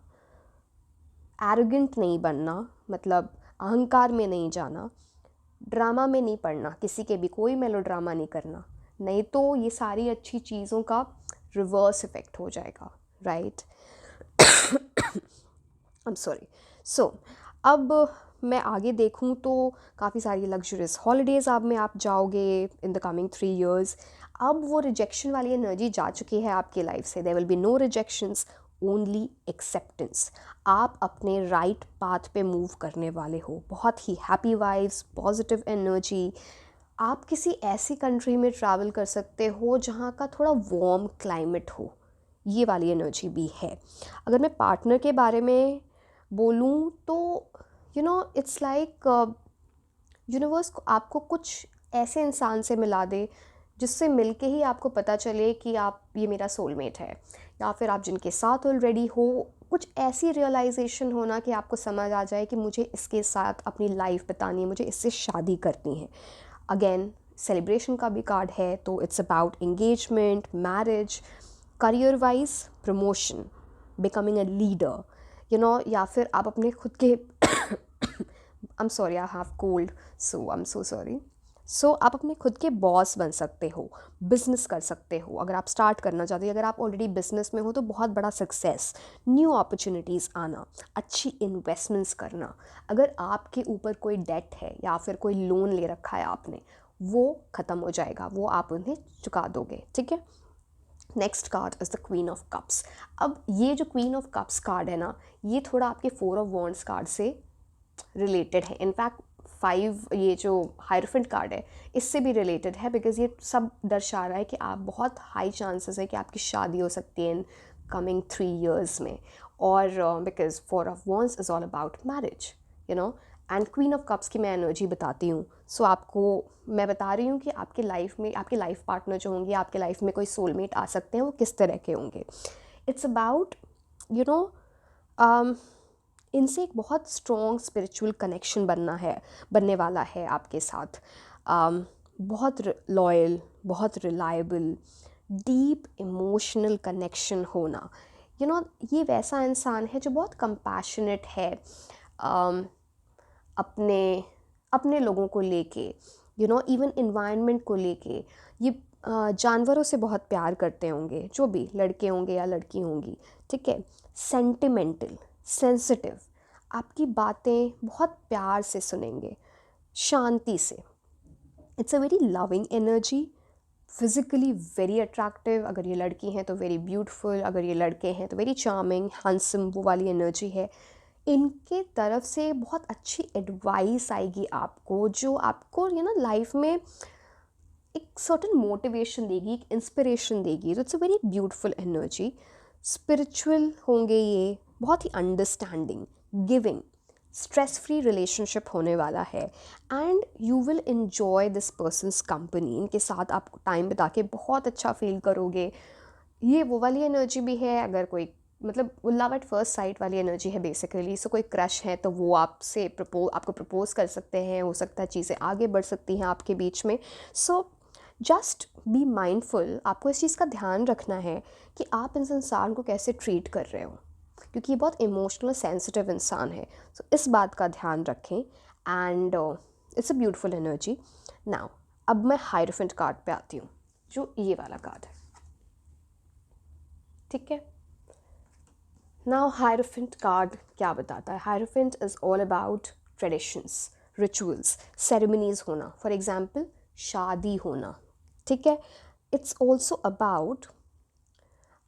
एरोगेंट नहीं बनना, मतलब अहंकार में नहीं जाना, ड्रामा में नहीं पड़ना, किसी के भी कोई मेलो ड्रामा नहीं करना, नहीं तो ये सारी अच्छी चीज़ों का रिवर्स इफ़ेक्ट हो जाएगा. Right, I am sorry. So अब मैं आगे देखूं तो काफ़ी सारी लग्जरियस हॉलीडेज़ अब में आप जाओगे इन द कमिंग 3 years. अब वो रिजेक्शन वाली एनर्जी जा चुकी है आपकी लाइफ से. There will be no rejections, only acceptance. आप अपने राइट पाथ पे मूव करने वाले हो. बहुत ही हैप्पी वाइब्स, पॉजिटिव एनर्जी. आप किसी ऐसी कंट्री में ट्रैवल कर सकते हो जहाँ का थोड़ा वार्म क्लाइमेट हो. ये वाली एनर्जी भी है. अगर मैं पार्टनर के बारे में बोलूँ तो इट्स लाइक यूनिवर्स आपको कुछ ऐसे इंसान से मिला दे जिससे मिलके ही आपको पता चले कि आप, ये मेरा सोलमेट है, या फिर आप जिनके साथ ऑलरेडी हो, कुछ ऐसी रियलाइजेशन होना कि आपको समझ आ जाए कि मुझे इसके साथ अपनी लाइफ बितानी है, मुझे इससे शादी करनी है. अगेन सेलिब्रेशन का भी कार्ड है तो it's about engagement, marriage, career wise promotion, becoming a leader, या फिर आप अपने खुद के I am sorry, I have cold, so I am so sorry. So आप अपने खुद के बॉस बन सकते हो, बिजनेस कर सकते हो. अगर आप स्टार्ट करना चाहते हो, अगर आप ऑलरेडी बिजनेस में हो तो बहुत बड़ा सक्सेस, न्यू अपॉर्चुनिटीज़ आना, अच्छी इन्वेस्टमेंट्स करना. अगर आपके ऊपर कोई डेट है या फिर कोई लोन ले रखा है आपने, वो ख़त्म हो जाएगा, वो आप उन्हें चुका दोगे. ठीक है. Next card is the queen of cups. अब ये जो क्वीन ऑफ कप्स कार्ड है ना, ये थोड़ा आपके 4 ऑफ वॉन्ड्स कार्ड से रिलेटेड है. इनफैक्ट 5, ये जो हायरफेंट कार्ड है, इससे भी रिलेटेड है. बिकॉज ये सब दर्शा रहा है कि आप, बहुत हाई चांसेस है कि आपकी शादी हो सकती है इन कमिंग 3 years में. और because 4 of wands is all about marriage, and queen of cups की मैं एनर्जी बताती हूँ. सो आपको मैं बता रही हूँ कि आपकी लाइफ में, आपके लाइफ पार्टनर जो होंगे, आपके लाइफ में कोई सोलमेट आ सकते हैं, वो किस तरह के होंगे. इट्स अबाउट इनसे एक बहुत स्ट्रॉन्ग स्पिरिचुअल कनेक्शन बनने वाला है आपके साथ. बहुत लॉयल, बहुत रिलायबल, डीप इमोशनल कनेक्शन होना. ये वैसा इंसान है जो बहुत कंपैशनेट है अपने अपने लोगों को लेके, इवन इन्वायरमेंट को लेके. ये जानवरों से बहुत प्यार करते होंगे, जो भी लड़के होंगे या लड़की होंगी. ठीक है. सेंटिमेंटल, सेंसिटिव, आपकी बातें बहुत प्यार से सुनेंगे. शांति से। It's a very loving energy, physically very attractive, अगर ये लड़की हैं तो वेरी ब्यूटीफुल, अगर ये लड़के हैं तो वेरी चार्मिंग हैंडसम, वो वाली एनर्जी है। इनके तरफ से बहुत अच्छी एडवाइस आएगी आपको, जो आपको लाइफ में एक सर्टन मोटिवेशन देगी, एक इंस्पिरेशन देगी। तो it's a very beautiful energy. Spiritual होंगे ये, बहुत ही understanding, giving, stress free relationship होने वाला है। And you will enjoy this person's company. इनके साथ आप टाइम बिता के बहुत अच्छा फील करोगे। ये वो वाली एनर्जी भी है, अगर कोई मतलब वो लव एट फर्स्ट साइट वाली एनर्जी है बेसिकली। सो कोई क्रश है तो वो आपको प्रपोज कर सकते हैं, हो सकता है चीज़ें आगे बढ़ सकती हैं आपके बीच में। सो जस्ट बी माइंडफुल, आपको इस चीज़ का ध्यान रखना है कि आप इस इंसान को कैसे ट्रीट कर रहे हो, क्योंकि ये बहुत इमोशनल सेंसिटिव इंसान है। सो इस बात का ध्यान रखें। And it's a beautiful energy. Now अब मैं हायरोफेंट कार्ड पे आती हूँ, जो ये वाला कार्ड है, ठीक है। नाउ हायरोफेंट कार्ड क्या बताता है? Hierophant is all about traditions, rituals, ceremonies होना, फॉर एग्जाम्पल शादी होना, ठीक है। इट्स ऑल्सो अबाउट,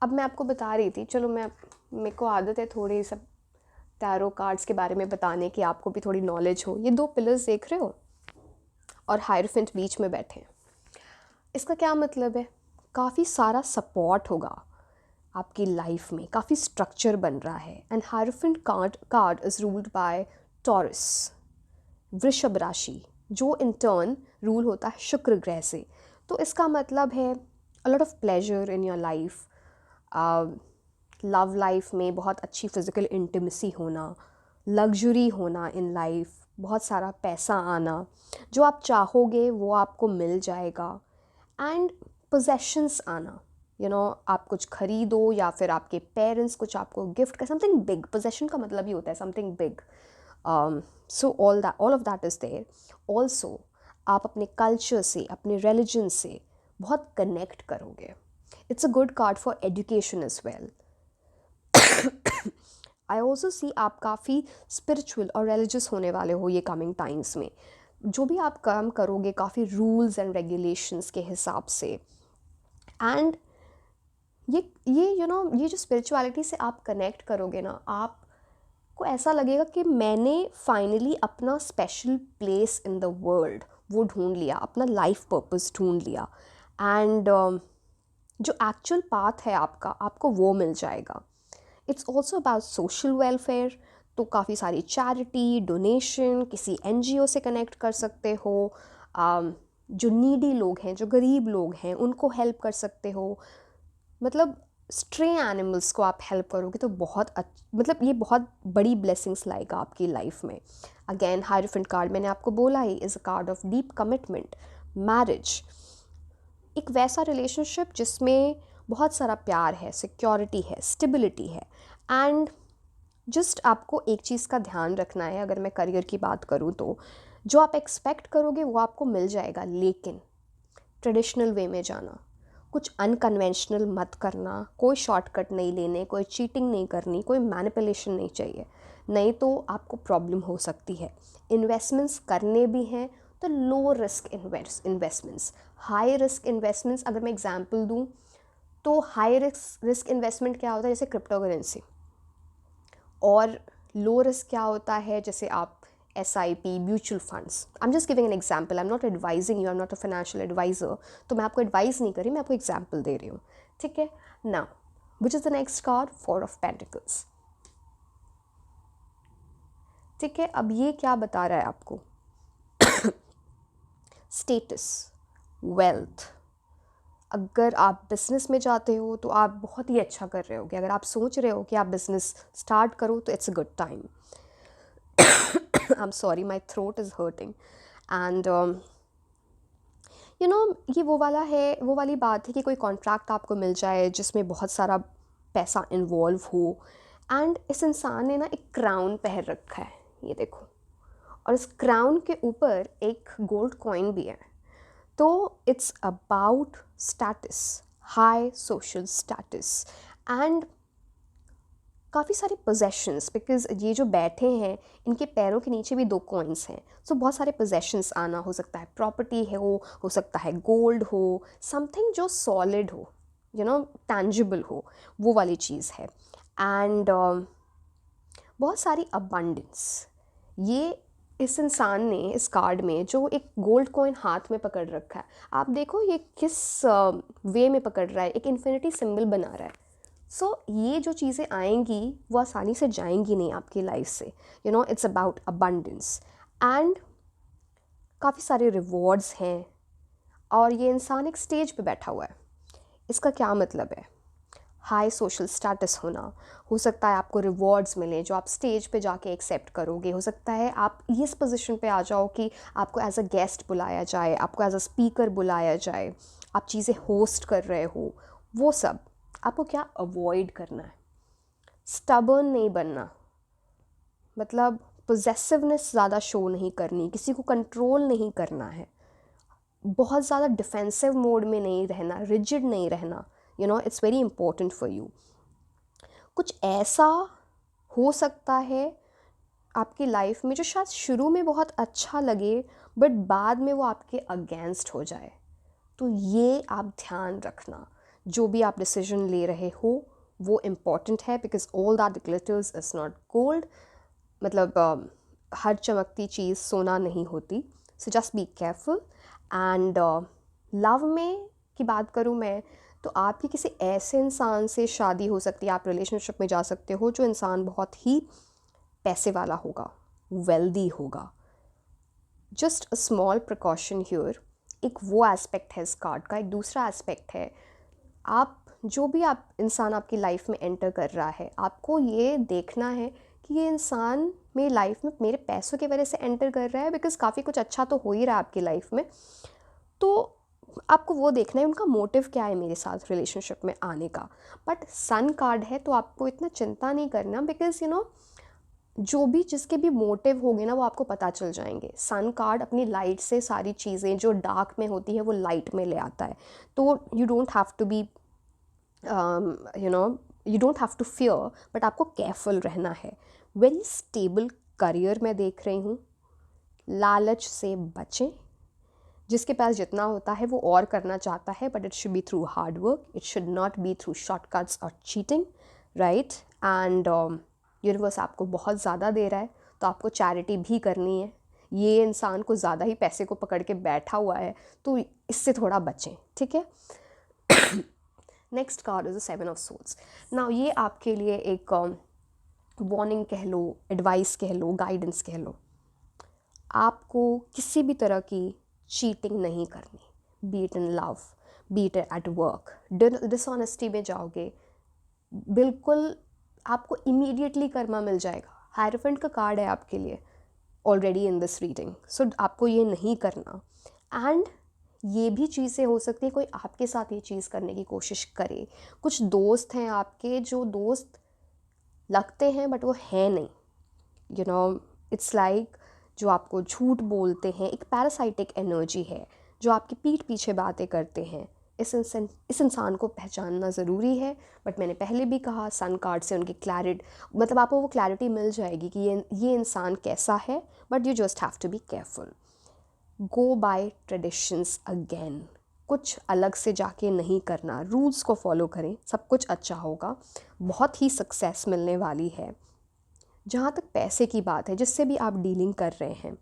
अब मैं आपको बता रही थी, चलो मेरे को आदत है थोड़ी सब टैरो कार्ड्स के बारे में बताने की, आपको भी थोड़ी नॉलेज हो। ये दो पिलर्स देख रहे हो और हायरोफेंट बीच में बैठे हैं। इसका क्या मतलब है? काफ़ी सारा सपोर्ट होगा आपकी लाइफ में, काफ़ी स्ट्रक्चर बन रहा है। And hierophant card is ruled bye taurus, वृषभ राशि, जो इन टर्न रूल होता है शुक्र ग्रह से। तो इसका मतलब है a lot of pleasure in your life, love life में बहुत अच्छी फिज़िकल इंटीमेसी होना, लग्जरी होना इन लाइफ, बहुत सारा पैसा आना, जो आप चाहोगे वो आपको मिल जाएगा। एंड पोजेशंस आना, आप कुछ खरीदो या फिर आपके पेरेंट्स कुछ आपको गिफ्ट कर, समथिंग बिग। पोजेशन का मतलब ही होता है something big. So all of that is there. Also आप अपने कल्चर से, अपने रिलीजन से बहुत कनेक्ट करोगे। It's a good card for education as well. I also see आप काफ़ी स्पिरिचुअल और रिलीजियस होने वाले हो ये कमिंग टाइम्स में। जो भी आप काम करोगे काफ़ी रूल्स एंड रेगुलेशंस के हिसाब से। एंड ये जो स्पिरिचुअलिटी से आप कनेक्ट करोगे ना, आपको ऐसा लगेगा कि मैंने फाइनली अपना special place in the world वो ढूंढ लिया, अपना लाइफ पर्पस ढूंढ लिया। एंड जो एक्चुअल पाथ है आपका, आपको वो मिल जाएगा। It's also about social welfare, तो काफ़ी सारी चैरिटी, डोनेशन, किसी एनजीओ से कनेक्ट कर सकते हो। जो नीडी लोग हैं, जो गरीब लोग हैं, उनको हेल्प कर सकते हो। मतलब स्ट्रे एनिमल्स को आप हेल्प करोगे तो मतलब ये बहुत बड़ी ब्लेसिंग्स लाएगा आपकी लाइफ में। अगेन हायरोफेंट कार्ड मैंने आपको बोला he is a card of deep commitment, marriage, एक वैसा रिलेशनशिप जिसमें बहुत सारा प्यार है, सिक्योरिटी है, स्टेबिलिटी है। एंड जस्ट आपको एक चीज़ का ध्यान रखना है, अगर मैं करियर की बात करूँ तो जो आप एक्सपेक्ट करोगे वो आपको मिल जाएगा, लेकिन ट्रेडिशनल वे में जाना, कुछ अनकन्वेंशनल मत करना, कोई शॉर्टकट नहीं लेने, कोई चीटिंग नहीं करनी, कोई मैनिपुलेशन नहीं चाहिए, नहीं तो आपको प्रॉब्लम हो सकती है। इन्वेस्टमेंट्स करने भी हैं तो low risk investments, high risk investments. अगर मैं एग्जांपल दूं तो हाई रिस्क इन्वेस्टमेंट क्या होता है, जैसे क्रिप्टो करेंसी। और लो रिस्क क्या होता है, जैसे आप SIP, mutual funds. I am just giving an example, I am not advising you, I am not a financial advisor. तो मैं आपको एडवाइस नहीं कर रही, मैं आपको एग्जाम्पल दे रही हूँ, ठीक है। Now which is the next card? 4 of pentacles, ठीक है। अब ये क्या बता रहा है आपको? Status, wealth. अगर आप बिज़नेस में जाते हो तो आप बहुत ही अच्छा कर रहे होगे। अगर आप सोच रहे हो कि आप बिज़नेस स्टार्ट करो तो it's a good time. I am sorry, my throat is hurting. And ये वो वाली बात है कि कोई कॉन्ट्रैक्ट आपको मिल जाए जिसमें बहुत सारा पैसा इन्वॉल्व हो। एंड इस इंसान ने ना एक क्राउन पहन रखा है, ये देखो, और इस क्राउन के ऊपर एक गोल्ड कॉइन भी है। तो it's about status, high social status. And काफ़ी सारे पोजेशंस, बिकॉज ये जो बैठे हैं इनके पैरों के नीचे भी 2 कॉइन्स हैं, सो बहुत सारे पोजेशंस आना, हो सकता है प्रॉपर्टी है, हो सकता है गोल्ड हो, समथिंग जो सॉलिड हो, टैंजिबल हो, वो वाली चीज़ है। एंड बहुत सारी अबंडेंस। ये इस इंसान ने इस कार्ड में जो एक गोल्ड कॉइन हाथ में पकड़ रखा है, आप देखो ये किस वे में पकड़ रहा है, एक इन्फिनिटी सिंबल बना रहा है। सो ये जो चीज़ें आएंगी वो आसानी से जाएंगी नहीं आपकी लाइफ से, इट्स अबाउट अबंडेंस। एंड काफ़ी सारे रिवॉर्ड्स हैं, और ये इंसान एक स्टेज पे बैठा हुआ है। इसका क्या मतलब है? हाई सोशल स्टेटस होना, हो सकता है आपको रिवॉर्ड्स मिले जो आप स्टेज पे जाके एक्सेप्ट करोगे, हो सकता है आप इस पोजीशन पे आ जाओ कि आपको एज अ गेस्ट बुलाया जाए, आपको एज अ स्पीकर बुलाया जाए, आप चीज़ें होस्ट कर रहे हो। वो सब आपको क्या अवॉइड करना है? स्टबर्न नहीं बनना, मतलब पोजेसिवनेस ज़्यादा शो नहीं करनी, किसी को कंट्रोल नहीं करना है, बहुत ज़्यादा डिफेंसिव मोड में नहीं रहना, रिजिड नहीं रहना, it's very important for you. कुछ ऐसा हो सकता है आपकी लाइफ में जो शायद शुरू में बहुत अच्छा लगे, बट बाद में वो आपके अगेंस्ट हो जाए। तो ये आप ध्यान रखना, जो भी आप डिसीजन ले रहे हो वो इम्पॉर्टेंट है, because all that glitters is not gold. मतलब हर चमकती चीज़ सोना नहीं होती। So just be careful. And love में की बात करूँ मैं, तो आपकी किसी ऐसे इंसान से शादी हो सकती है, आप रिलेशनशिप में जा सकते हो जो इंसान बहुत ही पैसे वाला होगा, वेल्दी होगा। Just a small precaution here. एक वो एस्पेक्ट है इस कार्ड का। एक दूसरा एस्पेक्ट है, आप जो भी आप इंसान आपकी लाइफ में एंटर कर रहा है, आपको ये देखना है कि ये इंसान मेरी लाइफ में मेरे पैसों की वजह से एंटर कर रहा है, बिकॉज काफ़ी कुछ अच्छा तो हो ही रहा है आपकी लाइफ में। तो आपको वो देखना है उनका मोटिव क्या है मेरे साथ रिलेशनशिप में आने का। बट सन कार्ड है तो आपको इतना चिंता नहीं करना, बिकॉज जो भी जिसके भी मोटिव होंगे ना वो आपको पता चल जाएंगे। सन कार्ड अपनी लाइट से सारी चीज़ें जो डार्क में होती है वो लाइट में ले आता है। तो you don't have to be you don't have to fear, but आपको केयरफुल रहना है। वेरी स्टेबल करियर मैं देख रही हूँ। लालच से बचें। जिसके पास जितना होता है वो और करना चाहता है, but it should be through hard work, it should not be through shortcuts और चीटिंग, राइट। एंड यूनिवर्स आपको बहुत ज़्यादा दे रहा है तो आपको चैरिटी भी करनी है। ये इंसान को ज़्यादा ही पैसे को पकड़ के बैठा हुआ है, तो इससे थोड़ा बचें, ठीक है। Next card is the 7 of swords. Now ये आपके लिए एक वार्निंग कह लो, एडवाइस कह लो, गाइडेंस कह लो। आपको किसी भी तरह की चीटिंग नहीं करनी, B it in love, be it at work. Dishonesty में जाओगे, बिल्कुल आपको इमीडिएटली कर्मा मिल जाएगा। हायरफेंट का कार्ड है आपके लिए ऑलरेडी इन दिस रीडिंग, सो आपको ये नहीं करना। एंड ये भी चीज़ें हो सकती है कोई आपके साथ ये चीज़ करने की कोशिश करे। कुछ दोस्त हैं आपके जो दोस्त लगते हैं बट वो है नहीं, इट्स लाइक जो आपको झूठ बोलते हैं। एक पैरासाइटिक एनर्जी है जो आपकी पीठ पीछे बातें करते हैं। इस इंसान को पहचानना ज़रूरी है। बट मैंने पहले भी कहा, सन कार्ड से उनकी मतलब आपको वो क्लैरिटी मिल जाएगी कि ये इंसान कैसा है। But you just have to be careful. Go by traditions again, कुछ अलग से जाके नहीं करना, रूल्स को फॉलो करें, सब कुछ अच्छा होगा, बहुत ही सक्सेस मिलने वाली है। जहाँ तक पैसे की बात है, जिससे भी आप डीलिंग कर रहे हैं,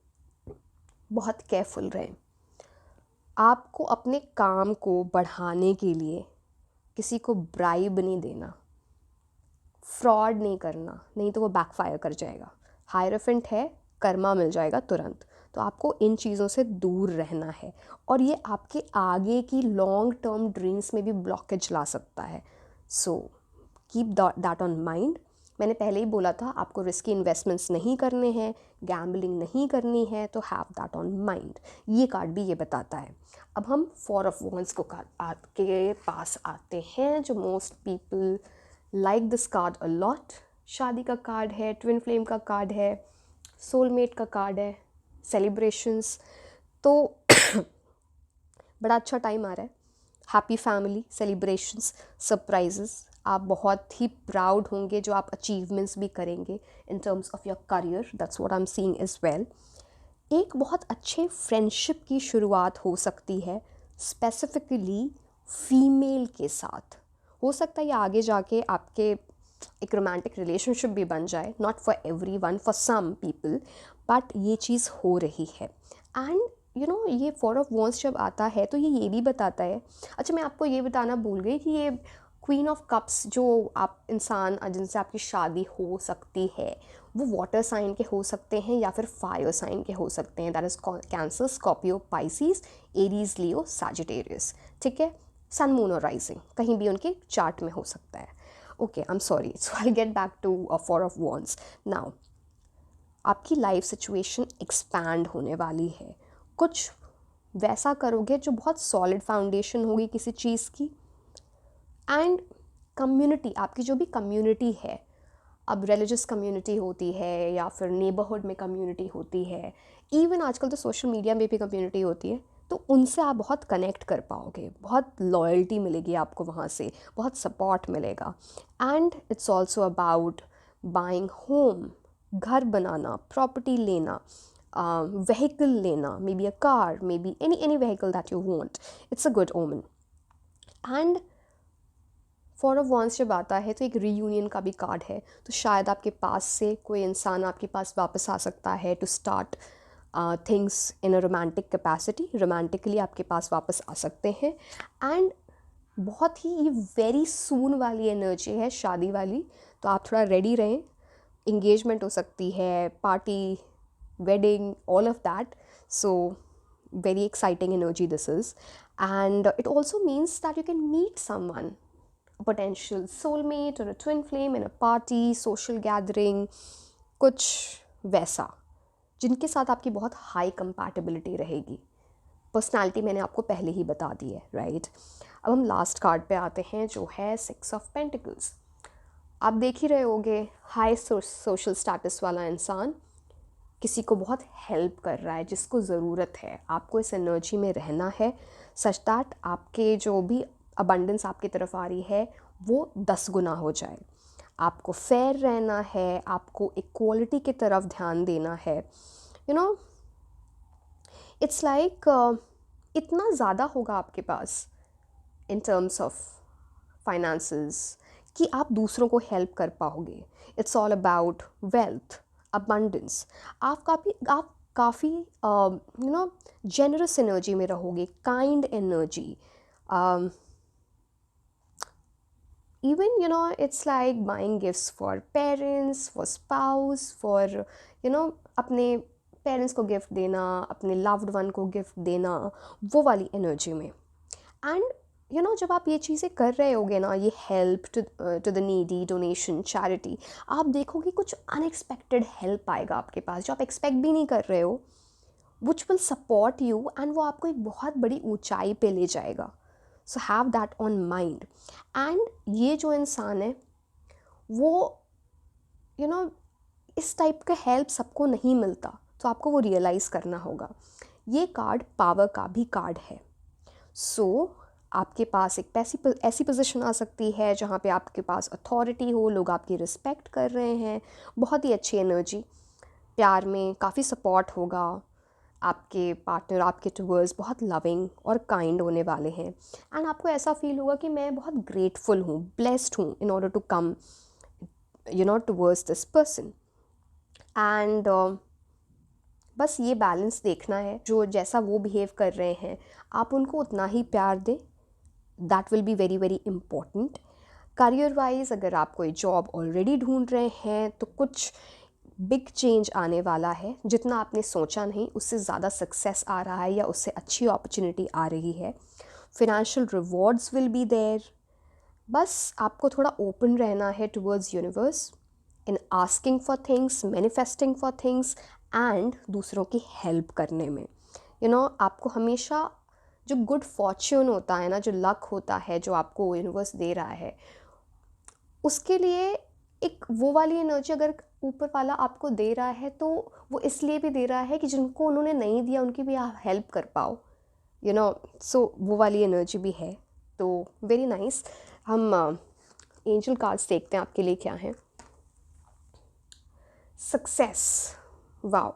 बहुत केयरफुल रहें। आपको अपने काम को बढ़ाने के लिए किसी को ब्राइब नहीं देना, फ्रॉड नहीं करना, नहीं तो वो बैकफायर कर जाएगा। हायरफेंट है, कर्मा मिल जाएगा तुरंत। तो आपको इन चीज़ों से दूर रहना है, और ये आपके आगे की लॉन्ग टर्म ड्रीम्स में भी ब्लॉकेज ला सकता है। So keep that on mind. मैंने पहले ही बोला था आपको रिस्की इन्वेस्टमेंट्स नहीं करने हैं, गैम्बलिंग नहीं करनी है, तो हैव दैट ऑन माइंड। ये कार्ड भी ये बताता है। अब हम 4 ऑफ वॉन्ड्स के पास आते हैं, जो most people like this card a lot. शादी का कार्ड है, ट्विन फ्लेम का कार्ड है, सोलमेट का कार्ड है, सेलिब्रेशंस। तो बड़ा अच्छा टाइम आ रहा है। हैप्पी फैमिली, सेलिब्रेशंस, सरप्राइजेस, आप बहुत ही प्राउड होंगे जो आप अचीवमेंट्स भी करेंगे in terms of your career, that's what I am seeing as well. एक बहुत अच्छे फ्रेंडशिप की शुरुआत हो सकती है स्पेसिफिकली फीमेल के साथ। हो सकता है ये आगे जाके आपके एक रोमांटिक रिलेशनशिप भी बन जाए, not for everyone, for some people, but ये चीज़ हो रही है। एंड ये 4 ऑफ वॉन्ड्स जब आता है तो ये भी बताता है, अच्छा मैं आपको ये बताना भूल गई कि ये क्वीन ऑफ कप्स जो आप इंसान जिनसे आपकी शादी हो सकती है वो वाटर साइन के हो सकते हैं या फिर फायर साइन के हो सकते हैं, that is cancer, Scorpio, Pisces, Aries, Leo, Sagittarius, ठीक है। सन, मून और राइजिंग कहीं भी उनके चार्ट में हो सकता है। Okay, I am sorry, so I get back to 4 of wands. Now आपकी लाइफ सिचुएशन एक्सपैंड होने वाली है, कुछ वैसा करोगे जो बहुत सॉलिड फाउंडेशन होगी किसी चीज़ की। एंड कम्युनिटी, आपकी जो भी कम्युनिटी है, अब रिलीजियस कम्युनिटी होती है या फिर नेबरहुड में कम्युनिटी होती है, इवन आजकल तो सोशल मीडिया में भी कम्युनिटी होती है, तो उनसे आप बहुत कनेक्ट कर पाओगे, बहुत लॉयल्टी मिलेगी आपको वहाँ से, बहुत सपोर्ट मिलेगा। And it's also about buying home, घर बनाना, प्रॉपर्टी लेना, व्हीकल लेना, may be a car, may be any vehicle that you want, it's a good ओमन। एंड 4 ऑफ वॉन्ड्स जब आता है तो एक रीयूनियन का भी कार्ड है, तो शायद आपके पास से कोई इंसान आपके पास वापस आ सकता है to start things in a romantic capacity, romantically आपके पास वापस आ सकते हैं। एंड बहुत ही ये वेरी सून वाली एनर्जी है, शादी वाली, तो आप थोड़ा रेडी रहें। इंगेजमेंट हो सकती है, party, wedding, all of that. So very exciting energy this is. And it also means that you can meet someone, a potential soulmate or a twin flame in a party, social gathering, कुछ वैसा जिनके साथ आपकी बहुत high compatibility रहेगी। Personality मैंने आपको पहले ही बता दी है, राइट। अब हम लास्ट कार्ड पे आते हैं जो है 6 ऑफ पेंटिकल्स। आप देख ही रहे होगे, हाई सोशल स्टेटस वाला इंसान किसी को बहुत हेल्प कर रहा है, जिसको ज़रूरत है। आपको इस एनर्जी में रहना है सच दैट आपके जो भी अबंडेंस आपकी तरफ आ रही है वो 10 गुना हो जाए। आपको फेयर रहना है, आपको इक्वालिटी की तरफ ध्यान देना है। इट्स लाइक इतना ज़्यादा होगा आपके पास इन टर्म्स ऑफ फाइनेंसेस कि आप दूसरों को हेल्प कर पाओगे। It's all about wealth, abundance. आप काफ़ी जेनरस एनर्जी में रहोगे, kind energy. even it's like buying gifts for parents, for spouse, for अपने पेरेंट्स को गिफ्ट देना, अपने लव्ड वन को गिफ्ट देना, वो वाली एनर्जी में। एंड जब आप ये चीज़ें कर रहे होगे ना, ये help to the needy, donation, charity, आप देखोगे कुछ अनएक्सपेक्टेड हेल्प आएगा आपके पास जो आप एक्सपेक्ट भी नहीं कर रहे हो, which will support you and वो आपको एक बहुत बड़ी ऊंचाई पे ले जाएगा। So have that on mind. And ये जो इंसान है वो इस टाइप का हेल्प सबको नहीं मिलता, तो आपको वो रियलाइज़ करना होगा। ये कार्ड पावर का भी कार्ड है। सो आपके पास एक ऐसी पोजीशन आ सकती है जहाँ पे आपके पास अथॉरिटी हो, लोग आपकी रिस्पेक्ट कर रहे हैं, बहुत ही अच्छी एनर्जी। प्यार में काफ़ी सपोर्ट होगा, आपके पार्टनर आपके टुवर्ड्स बहुत लविंग और काइंड होने वाले हैं। एंड आपको ऐसा फील होगा कि मैं बहुत ग्रेटफुल हूँ, ब्लेस्ड हूँ in order to come towards this person. And बस ये बैलेंस देखना है, जो जैसा वो बिहेव कर रहे हैं आप उनको उतना ही प्यार दें। That will be very very important. Career wise अगर आप कोई जॉब ऑलरेडी ढूंढ रहे हैं तो कुछ बिग चेंज आने वाला है, जितना आपने सोचा नहीं उससे ज़्यादा सक्सेस आ रहा है या उससे अच्छी अपॉर्चुनिटी आ रही है। Financial rewards will be there. बस आपको थोड़ा ओपन रहना है towards universe in asking for things, manifesting for things and दूसरों की हेल्प करने में। आपको हमेशा जो गुड फॉर्च्यून होता है ना, जो लक होता है जो आपको यूनिवर्स दे रहा है, उसके लिए एक वो वाली एनर्जी अगर ऊपर वाला आपको दे रहा है तो वो इसलिए भी दे रहा है कि जिनको उन्होंने नहीं दिया उनकी भी आप हेल्प कर पाओ। सो वो वाली एनर्जी भी है। तो वेरी नाइस। हम एंजल कार्ड्स देखते हैं आपके लिए क्या हैं। सक्सेस, वाओ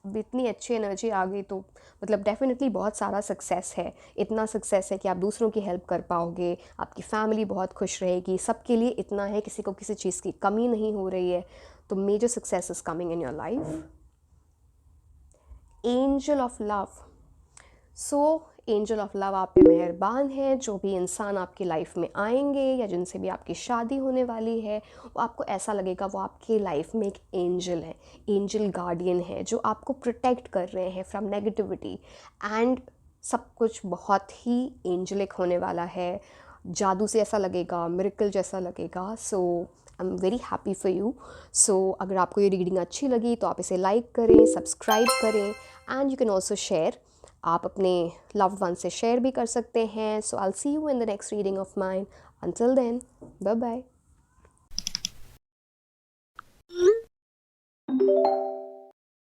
अब इतनी अच्छी एनर्जी आ गई तो मतलब डेफिनेटली बहुत सारा सक्सेस है। इतना सक्सेस है कि आप दूसरों की हेल्प कर पाओगे, आपकी फैमिली बहुत खुश रहेगी, सबके लिए इतना है, किसी को किसी चीज़ की कमी नहीं हो रही है। तो major success is coming in your life. Angel of love, so angel of love आप पे मेहरबान है। जो भी इंसान आपकी लाइफ में आएंगे या जिनसे भी आपकी शादी होने वाली है, वो आपको ऐसा लगेगा वो आपकी लाइफ में एक एंजल है, एंजल गार्डियन है, जो आपको प्रोटेक्ट कर रहे हैं फ्रॉम नेगेटिविटी। एंड सब कुछ बहुत ही एंजलिक होने वाला है, जादू से ऐसा लगेगा, मिरेकल जैसा लगेगा। So I am very happy for you. So अगर आपको ये रीडिंग अच्छी लगी तो आप इसे लाइक करें, सब्सक्राइब करें, and you can also share. आप अपने लव्ड वन से शेयर भी कर सकते हैं। So I will see you in the next reading of mine. Until then, bye bye.